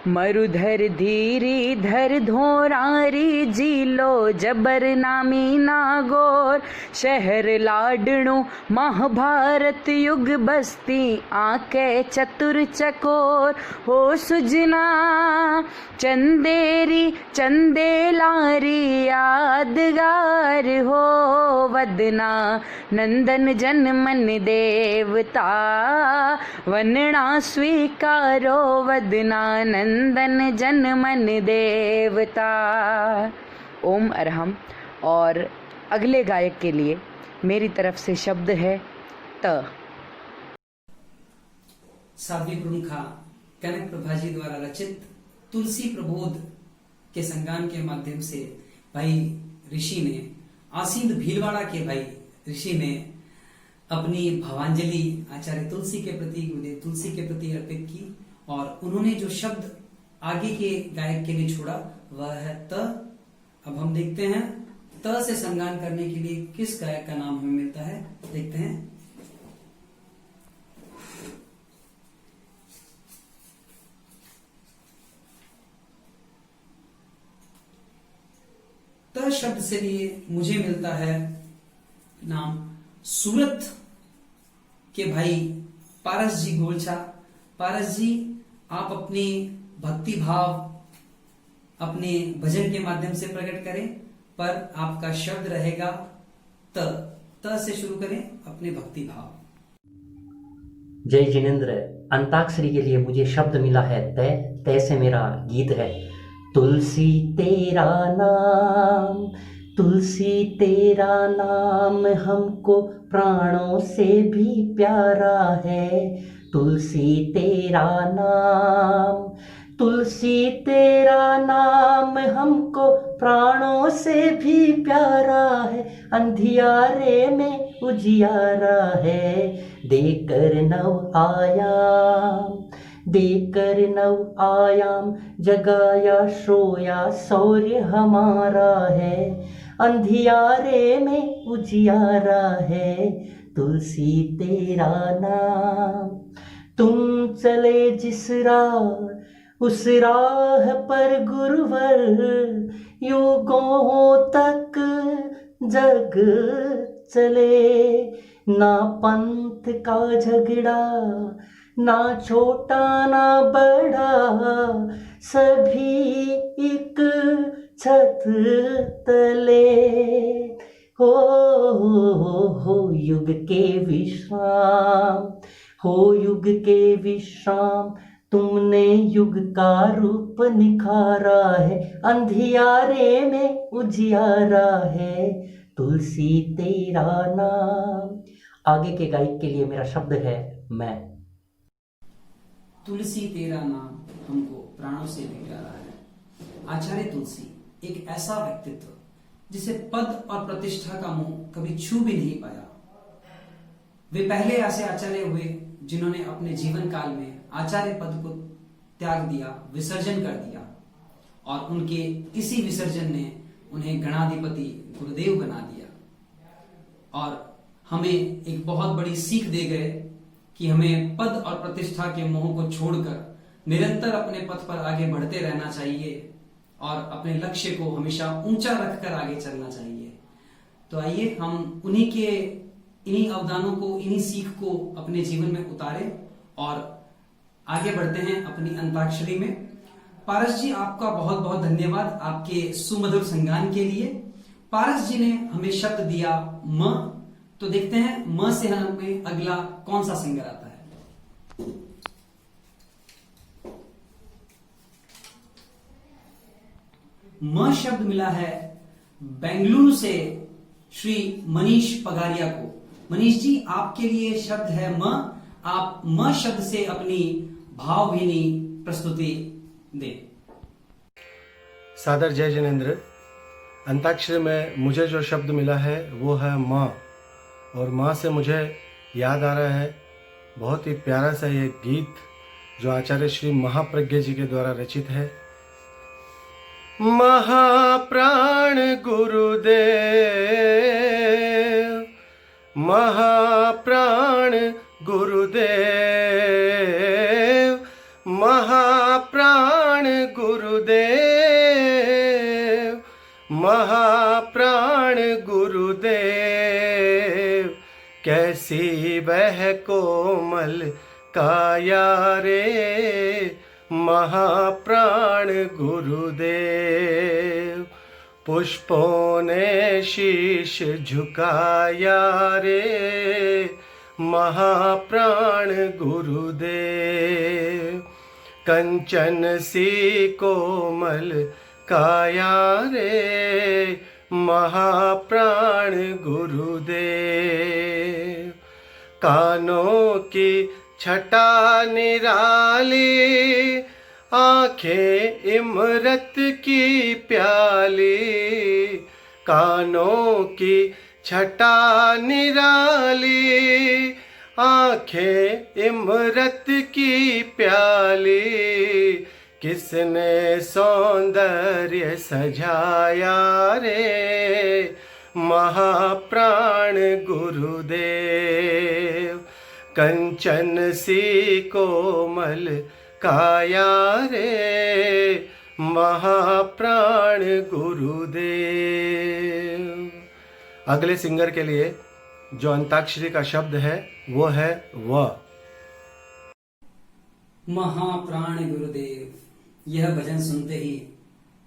मरुधर धीरी धर धोरारी जीलो जबर नामी नागोर, शहर लाडणु महाभारत युग बस्ती आके चतुर चकोर, हो सुजना चंदेरी चंदेलारी यादगार हो, वदना नंदन जन मन देवता, वंदना स्वीकारो वदना नंदन जन मन देवता। ओम अरहम। और अगले गायक के लिए मेरी तरफ से शब्द है त। साध्वी प्रमुखा कनक प्रभा जी द्वारा रचित तुलसी प्रबोध के संगान के माध्यम से भाई ऋषि ने, आसींद भीलवाड़ा के भाई ऋषि ने अपनी भावांजलि आचार्य तुलसी के प्रति, गुरुदेव तुलसी के प्रति अर्पित की, और उन्होंने जो शब्द आगे के गायक के लिए छोड़ा वह है त। अब हम देखते हैं त से संगान करने के लिए किस गायक का नाम हमें मिलता है, देखते हैं। त शब्द से लिए मुझे मिलता है नाम सूरत के भाई पारस जी गोलछा। पारस जी, आप अपने भक्ति भाव अपने भजन के माध्यम से प्रकट करें, पर आपका शब्द रहेगा त से शुरू करें अपने भक्ति भाव। जय जिनेंद्र, अंताक्षरी के लिए मुझे शब्द मिला है तय से मेरा गीत है। तुलसी तेरा नाम, तुलसी तेरा नाम हमको प्राणों से भी प्यारा है। तुलसी तेरा नाम, तुलसी तेरा नाम हमको प्राणों से भी प्यारा है। अंधियारे में उजियारा है, देकर नव आयाम, देकर नव आयाम जगाया सोया शौर्य हमारा है। अंधियारे में उजियारा है, तुलसी तेरा नाम। तुम चले जिस राह उस राह पर गुरुवर, युगों तक जग चले। ना पंथ का झगड़ा, ना छोटा ना बड़ा, सभी एक छत तले। हो युग के विश्राम, हो युग के विश्राम, तुमने युग का रूप निखारा है। अंधियारे में उजियारा है, तुलसी तेरा नाम। आगे के गायक के लिए मेरा शब्द है मैं। तुलसी तेरा नाम हमको प्राणों से भी प्यारा है। आचार्य तुलसी एक ऐसा व्यक्तित्व जिसे पद और प्रतिष्ठा का मुंह कभी छू भी नहीं पाया। वे पहले ऐसे आचार्य हुए जिन्होंने अपने जीवन काल में आचार्य पद को त्याग दिया, विसर्जन कर दिया, और उनके इसी विसर्जन ने उन्हें गणाधिपति गुरुदेव बना दिया और हमें एक बहुत बड़ी सीख दे गए कि हमें पद और प्रतिष्ठा के मोह को छोड़कर निरंतर अपने पथ पर आगे बढ़ते रहना चाहिए और अपने लक्ष्य को हमेशा ऊंचा रखकर आगे चलना चाहिए। तो आइए हम इन्हीं अवदानों को, इन्हीं सीख को अपने जीवन में उतारें और आगे बढ़ते हैं अपनी अंताक्षरी में। पारस जी, आपका बहुत बहुत धन्यवाद आपके सुमधुर संगान के लिए। पारस जी ने हमें शब्द दिया म, तो देखते हैं म से हमें अगला कौन सा सिंगर आता है। म शब्द मिला है बेंगलुरु से श्री मनीष पगारिया को। मनीष जी, आपके लिए शब्द है म। आप म शब्द से अपनी भावभीनी प्रस्तुति दें। सादर जय जिनेंद्र। अंताक्षरी में मुझे जो शब्द मिला है वो है माँ, और माँ से मुझे याद आ रहा है बहुत ही प्यारा सा ये गीत जो आचार्य श्री महाप्रज्ञ जी के द्वारा रचित है। महाप्राण गुरुदेव, महाप्राण गुरुदेव, महाप्राण गुरुदेव, महाप्राण गुरुदेव। कैसी वह कोमल काया रे, महाप्राण गुरुदेव। पुष्पों ने शीश झुकाया रे, महाप्राण गुरुदेव। कंचन सी कोमल काया रे, महाप्राण गुरुदेव। कानों की छटा निराली, आंखें इमरत की प्याली। कानों की छटा निराली, आंखें इमरत की प्याली। किसने सौंदर्य सजाया रे, महाप्राण गुरुदेव। कंचन सी कोमल काया रे, महाप्राण गुरुदेव। अगले सिंगर के लिए जो अंताक्षरी का शब्द है वो है व। महाप्राण गुरुदेव। यह भजन सुनते ही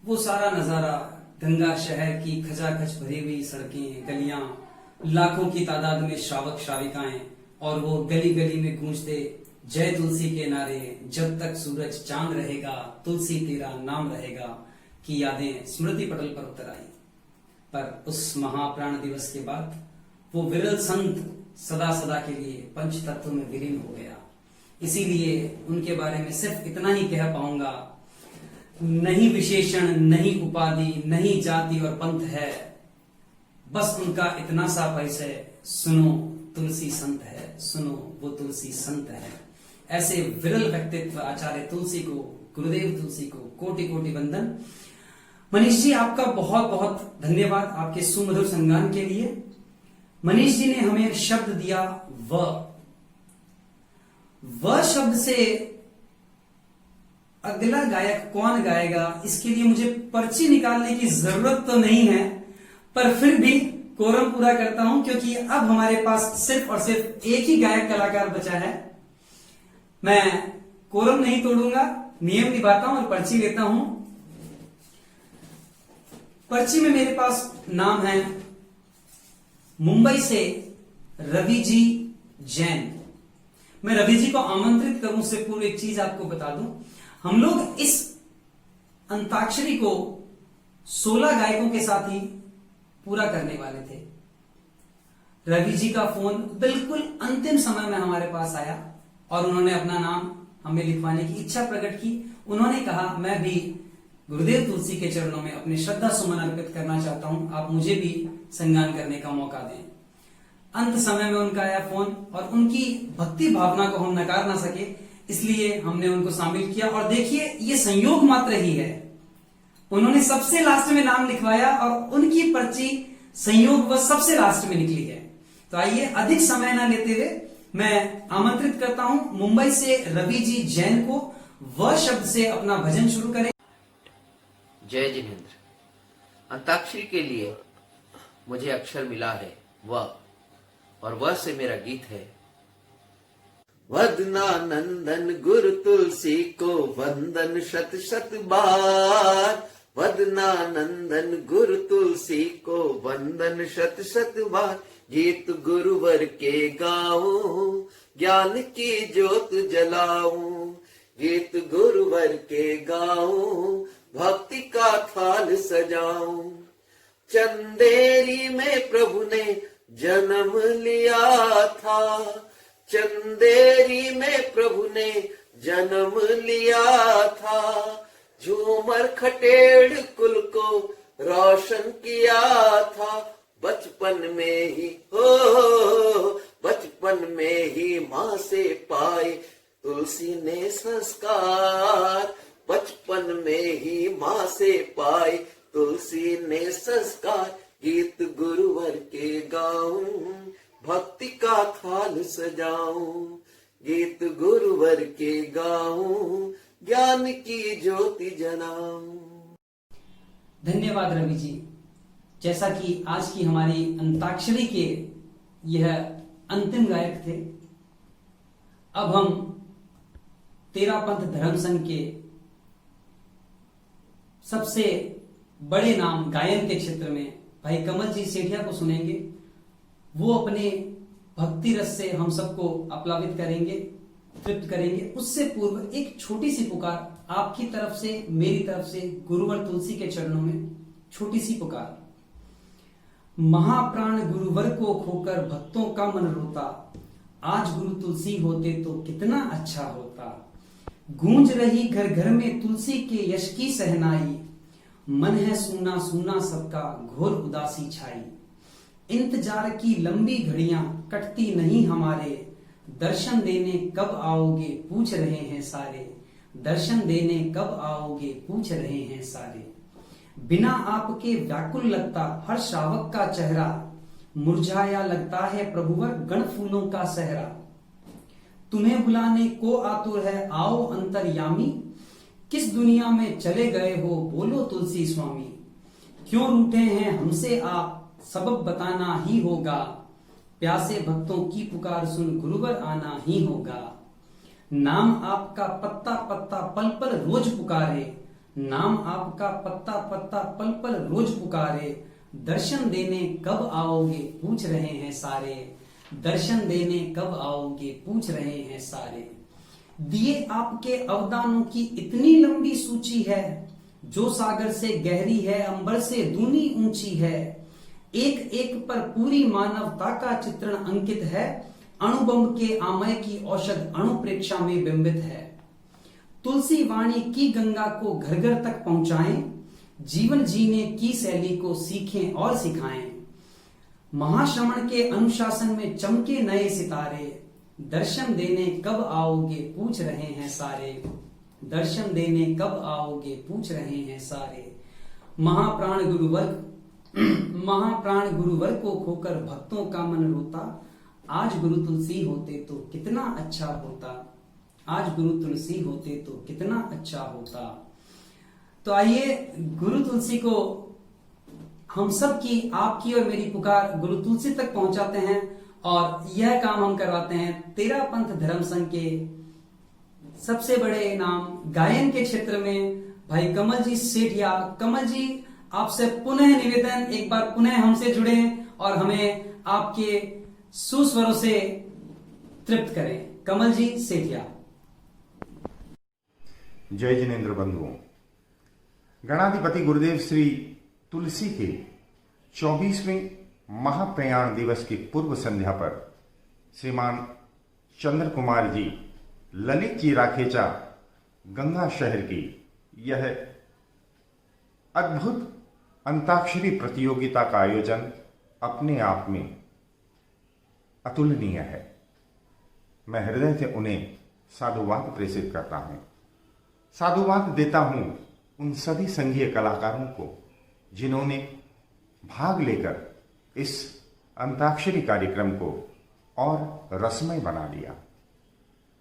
वो सारा नजारा, गंगा शहर की खचाखच भरी हुई सड़कें, गलियां, लाखों की तादाद में श्रावक श्राविकाएं और वो गली गली में गूंजते जय तुलसी के नारे, जब तक सूरज चांद रहेगा तुलसी तेरा नाम रहेगा, की यादें स्मृति पटल पर उतर आई। पर उस महाप्राण दिवस के बाद वो विरल संत सदा सदा के लिए पंच तत्व में विलीन हो गया। इसीलिए उनके बारे में सिर्फ इतना ही कह पाऊंगा, नहीं विशेषण, नहीं उपाधि, नहीं जाति और पंथ है, बस उनका इतना सा परिचय, सुनो तुलसी संत है, सुनो वो तुलसी संत है। ऐसे विरल व्यक्तित्व आचार्य तुलसी को, गुरुदेव तुलसी को कोटि कोटि वंदन। मनीष जी, आपका बहुत बहुत धन्यवाद आपके सुमधुर संगान के लिए। मनीष जी ने हमें एक शब्द दिया व शब्द से अगला गायक कौन गाएगा, इसके लिए मुझे पर्ची निकालने की जरूरत तो नहीं है, पर फिर भी कोरम पूरा करता हूं, क्योंकि अब हमारे पास सिर्फ और सिर्फ एक ही गायक कलाकार बचा है। मैं कोरम नहीं तोड़ूंगा, नियम निभाता हूं और पर्ची लेता हूं। पर्ची में मेरे पास नाम है मुंबई से रवि जी जैन। मैं रवि जी को आमंत्रित करूं उससे पूर्व एक चीज आपको बता दूं, हम लोग इस अंताक्षरी को 16 गायकों के साथ ही पूरा करने वाले थे। रवि जी का फोन बिल्कुल अंतिम समय में हमारे पास आया और उन्होंने अपना नाम हमें लिखवाने की इच्छा प्रकट की। उन्होंने कहा, मैं भी गुरुदेव तुलसी के चरणों में अपने श्रद्धा सुमन अर्पित करना चाहता हूं, आप मुझे भी संगान करने का मौका दें। अंत समय में उनका आया फोन और उनकी भक्ति भावना को हम नकार ना सके, इसलिए हमने उनको शामिल किया। और देखिए, ये संयोग मात्र ही है, उन्होंने सबसे लास्ट में नाम लिखवाया और उनकी पर्ची संयोग व सबसे लास्ट में निकली है। तो आइए, अधिक समय ना लेते हुए मैं आमंत्रित करता हूं मुंबई से रवि जी जैन को, वह शब्द से अपना भजन शुरू करें। जय जिनेन्द्र। अंताक्षरी के लिए मुझे अक्षर मिला है वह, और वह से मेरा गीत है। वदना नंदन गुरु तुलसी को वंदन शत शत बार, वदना नंदन गुरु तुलसी को वंदन शत शत बार, गीत गुरुवर के गाऊं, ज्ञान की ज्योत जलाऊं, गीत गुरुवर के गाऊं, भक्ति का थाल सजाऊं। चंदेरी में प्रभु ने जन्म लिया था, चंदेरी में प्रभु ने जन्म लिया था, झूमर खटेड़ कुल को रोशन किया था। बचपन में ही बचपन में ही माँ से पाए तुलसी ने संस्कार, बचपन में ही माँ से पाए तुलसी ने संस्कार, गीत गुरुवर के गाऊं, भक्ति का थाल सजाऊं, गीत गुरुवर के गाऊं, ज्ञान की ज्योति जलाऊं। धन्यवाद रवि जी। जैसा कि आज की हमारी अंताक्षरी के यह अंतिम गायक थे, अब हम तेरापंथ धर्म संघ के सबसे बड़े नाम गायन के क्षेत्र में भाई कमल जी सेठिया को सुनेंगे। वो अपने भक्ति रस से हम सबको अप्लावित करेंगे, तृप्त करेंगे। उससे पूर्व एक छोटी सी पुकार आपकी तरफ से, मेरी तरफ से, गुरुवर तुलसी के चरणों में छोटी सी पुकार। महाप्राण गुरुवर को खोकर भक्तों का मन रोता, आज गुरु तुलसी होते तो कितना अच्छा होता। गूंज रही घर घर में तुलसी के यश की सहनाई, मन है सूना सूना सबका घोर उदासी छाई। इंतजार की लंबी घड़ियां कटती नहीं हमारे, दर्शन देने कब आओगे पूछ रहे हैं सारे, दर्शन देने कब आओगे पूछ रहे हैं सारे। बिना आपके व्याकुल लगता हर श्रावक का चेहरा, मुरझाया लगता है प्रभुवर गण फूलों का सहरा। तुम्हें बुलाने को आतुर है आओ अंतर्यामी, किस दुनिया में चले गए हो बोलो तुलसी स्वामी, क्यों रूठे हैं हमसे आप सबब बताना ही होगा, प्यासे भक्तों की पुकार सुन गुरुवर आना ही होगा। नाम आपका पत्ता पत्ता पल पल रोज पुकारे, नाम आपका पत्ता पत्ता पल पल रोज पुकारे, दर्शन देने कब आओगे पूछ रहे हैं सारे, दर्शन देने कब आओगे पूछ रहे हैं सारे। दिए आपके अवदानों की इतनी लंबी सूची है, जो सागर से गहरी है अंबर से दूनी ऊंची है, एक एक पर पूरी मानवता का चित्रण अंकित है, अणुबंब के आमय की औषध अणुप्रेक्षा में बिंबित है। तुलसी वाणी की गंगा को घर घर तक पहुंचाएं, जीवन जीने की शैली को सीखें और सिखाएं। महाश्रमण के अनुशासन में चमके नए सितारे, दर्शन देने कब आओगे पूछ रहे हैं सारे, दर्शन देने कब आओगे पूछ रहे हैं सारे। महाप्राण गुरुवर को खोकर भक्तों का मन रोता, आज गुरु तुलसी होते तो कितना अच्छा होता, आज गुरु तुलसी होते तो कितना अच्छा होता। तो आइए गुरु तुलसी को हम सब की, आपकी और मेरी पुकार गुरु तुलसी तक पहुंचाते हैं, और यह काम हम करवाते हैं तेरा पंथ धर्म संघ के सबसे बड़े नाम गायन के क्षेत्र में भाई कमल जी सेठिया। कमल जी, आपसे पुनः निवेदन, एक बार पुनः हमसे जुड़े और हमें आपके सुस्वरों से तृप्त करें। कमल जी सेठिया। जय जिनेन्द्र बंधुओं, गणाधिपति गुरुदेव श्री तुलसी के 24वें महाप्रयाण दिवस की पूर्व संध्या पर श्रीमान चंद्र कुमार जी, ललित जी राखेचा, गंगा शहर की यह अद्भुत अंताक्षरी प्रतियोगिता का आयोजन अपने आप में अतुलनीय है। मैं हृदय से उन्हें साधुवाद प्रेषित करता हूं, साधुवाद देता हूं उन सभी संघीय कलाकारों को जिन्होंने भाग लेकर इस अंताक्षरी कार्यक्रम को और रसमय बना दिया।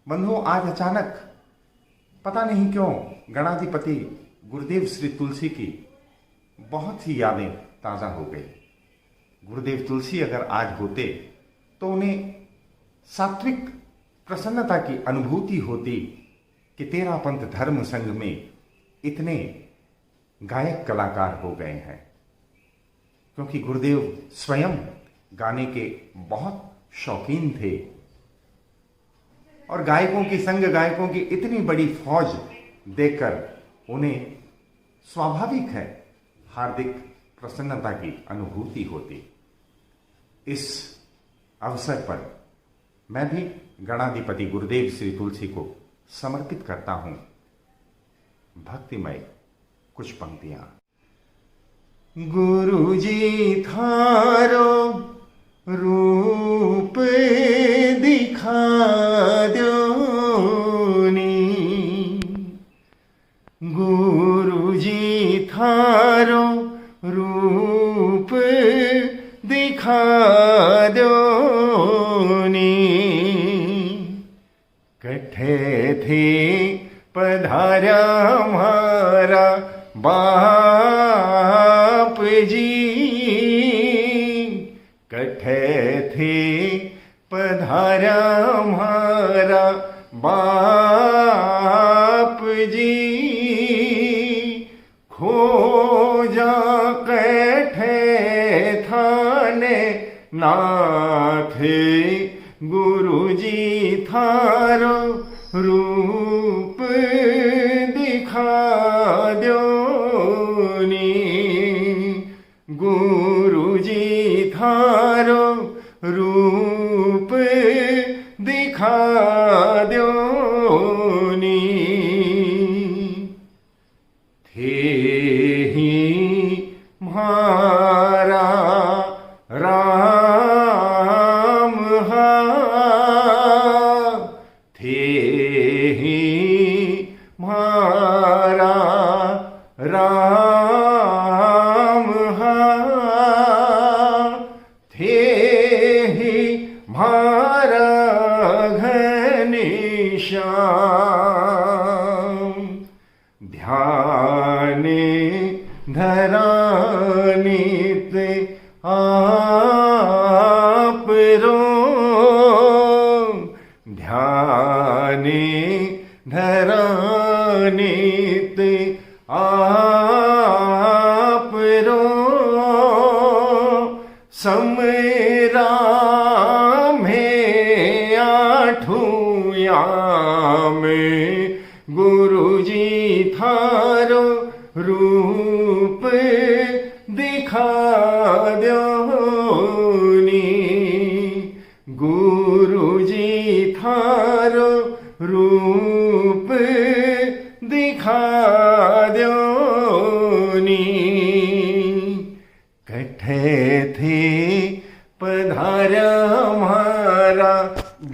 बंधुओं, आज अचानक पता नहीं क्यों गणाधिपति गुरुदेव श्री तुलसी की बहुत ही यादें ताज़ा हो गई। गुरुदेव तुलसी अगर आज होते तो उन्हें सात्विक प्रसन्नता की अनुभूति होती कि तेरा पंथ धर्म संघ में इतने गायक कलाकार हो गए हैं, क्योंकि गुरुदेव स्वयं गाने के बहुत शौकीन थे और गायकों की, संघ गायकों की इतनी बड़ी फौज देखकर उन्हें स्वाभाविक है हार्दिक प्रसन्नता की अनुभूति होती। इस अवसर पर मैं भी गणाधिपति गुरुदेव श्री तुलसी को समर्पित करता हूं भक्तिमय कुछ पंक्तियां। गुरुजी थारो रूप दिखा द्योनी, गुरुजी थारो रूप दिखा द्योनी, कठे थे पधारा हमारा बाप जी, कठे थे पधारा हमारा बाप जी, खोजा कठे थाने नाथ, गुरुजी थारो रूप दिखा द्योनी, गुरुजी थारो रूप दिखा द्योनी, थे ही म्हारा राम हा, थे ही म्हारा राम हा, थे ही म्हारा घनश्याम, ध्याने धरानित आप रो समरा में आठुया में गुरुजी थारो रूप दिखा द्योनी गुरुजी थारो रूप दिखा द्योनी कठे थे पधारा हमारा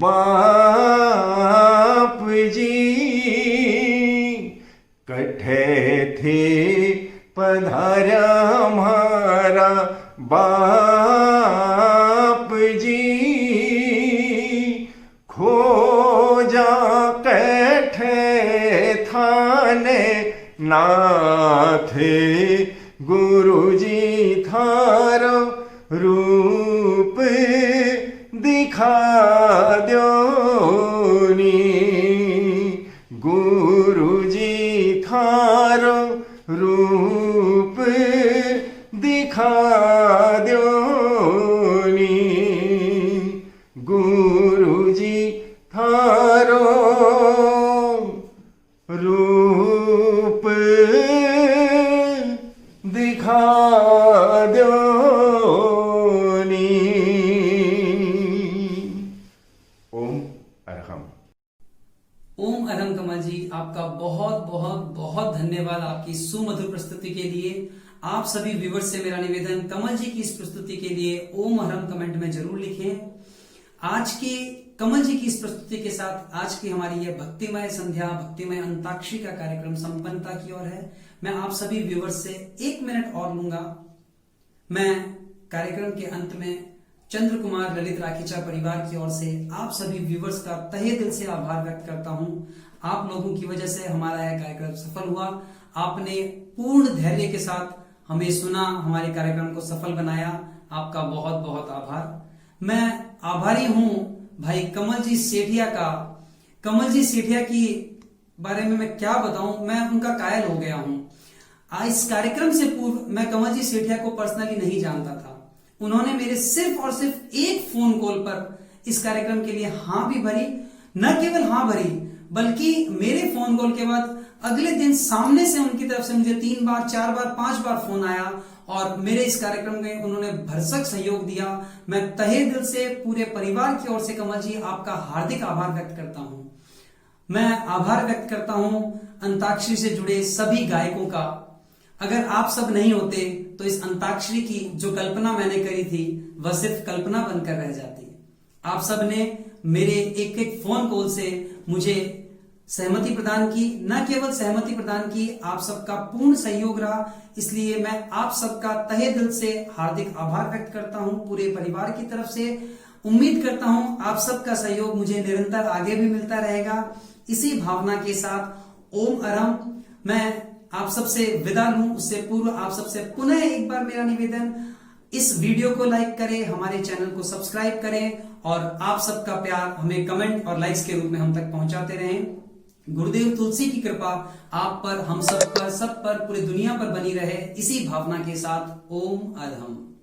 बाप जी कठे थे पधारा हमारा बाप जी खोजा कठे थाने नाथ गुरुजी थारो रूप दिखा द्योनी गुरुजी थारो रूप दिखा द्योनी गुरुजी थारो रूप दिखा द्योनी। ओम अरहम। ओम अरहम कमल जी, आपका बहुत बहुत बहुत धन्यवाद आपकी सुमधुर प्रस्तुति के लिए। आप सभी व्यूवर्स से मेरा निवेदन, कमल जी की इस प्रस्तुति के लिए ओम अरहम कमेंट में जरूर लिखें। आज की कमल जी की इस प्रस्तुति के साथ आज की हमारी यह भक्तिमय संध्या, भक्तिमय अंताक्षरी का कार्यक्रम संपन्नता की ओर है। मैं आप सभी व्यूवर्स से 1 मिनट और लूंगा। मैं कार्यक्रम के अंत में चंद्र कुमार ललित राखीचा परिवार की ओर से आप सभी व्यूवर्स का तहे दिल से आभार व्यक्त करता हूं। आप लोगों की वजह से हमारा यह कार्यक्रम सफल हुआ। आपने पूर्ण धैर्य के साथ हमें सुना, हमारे कार्यक्रम को सफल बनाया। आपका बहुत बहुत आभार। मैं आभारी हूं भाई कमल जी सेठिया का। कमल जी सेठिया की बारे में मैं क्या बताऊं, मैं उनका कायल हो गया हूं। इस कार्यक्रम से पूर्व मैं कमल जी सेठिया को पर्सनली नहीं जानता था। उन्होंने मेरे सिर्फ और सिर्फ एक फोन कॉल पर इस कार्यक्रम के लिए हाँ भी भरी। न केवल हाँ भरी, बल्कि मेरे फोन कॉल के बाद अगले दिन सामने से उनकी तरफ से मुझे 3 बार 4 बार 5 बार फोन आया और मेरे इस कार्यक्रम में उन्होंने भरसक सहयोग दिया। मैं तहे दिल से पूरे परिवार की ओर से कमल जी आपका हार्दिक आभार व्यक्त करता हूं। मैं आभार व्यक्त करता हूं अंताक्षरी से जुड़े सभी गायकों का। अगर आप सब नहीं होते तो इस अंताक्षरी की जो कल्पना मैंने करी थी वह सिर्फ कल्पना बनकर रह जाती। आप सब ने मेरे एक एक फोन कॉल से मुझे सहमति प्रदान की। न केवल सहमति प्रदान की, आप सबका पूर्ण सहयोग रहा। इसलिए मैं आप सबका तहे दिल से हार्दिक आभार व्यक्त करता हूं पूरे परिवार की तरफ से। उम्मीद करता हूं आप सबका सहयोग मुझे निरंतर आगे भी मिलता रहेगा। इसी भावना के साथ ओम अरहम। मैं आप सबसे विदा लूं उससे पूर्व आप सबसे पुनः एक बार मेरा निवेदन, इस वीडियो को लाइक करें, हमारे चैनल को सब्सक्राइब करें और आप सबका प्यार हमें कमेंट और लाइक्स के रूप में हम तक पहुंचाते रहें। गुरुदेव तुलसी की कृपा आप पर, हम सब पर, पूरी दुनिया पर बनी रहे। इसी भावना के साथ ओम अरहम।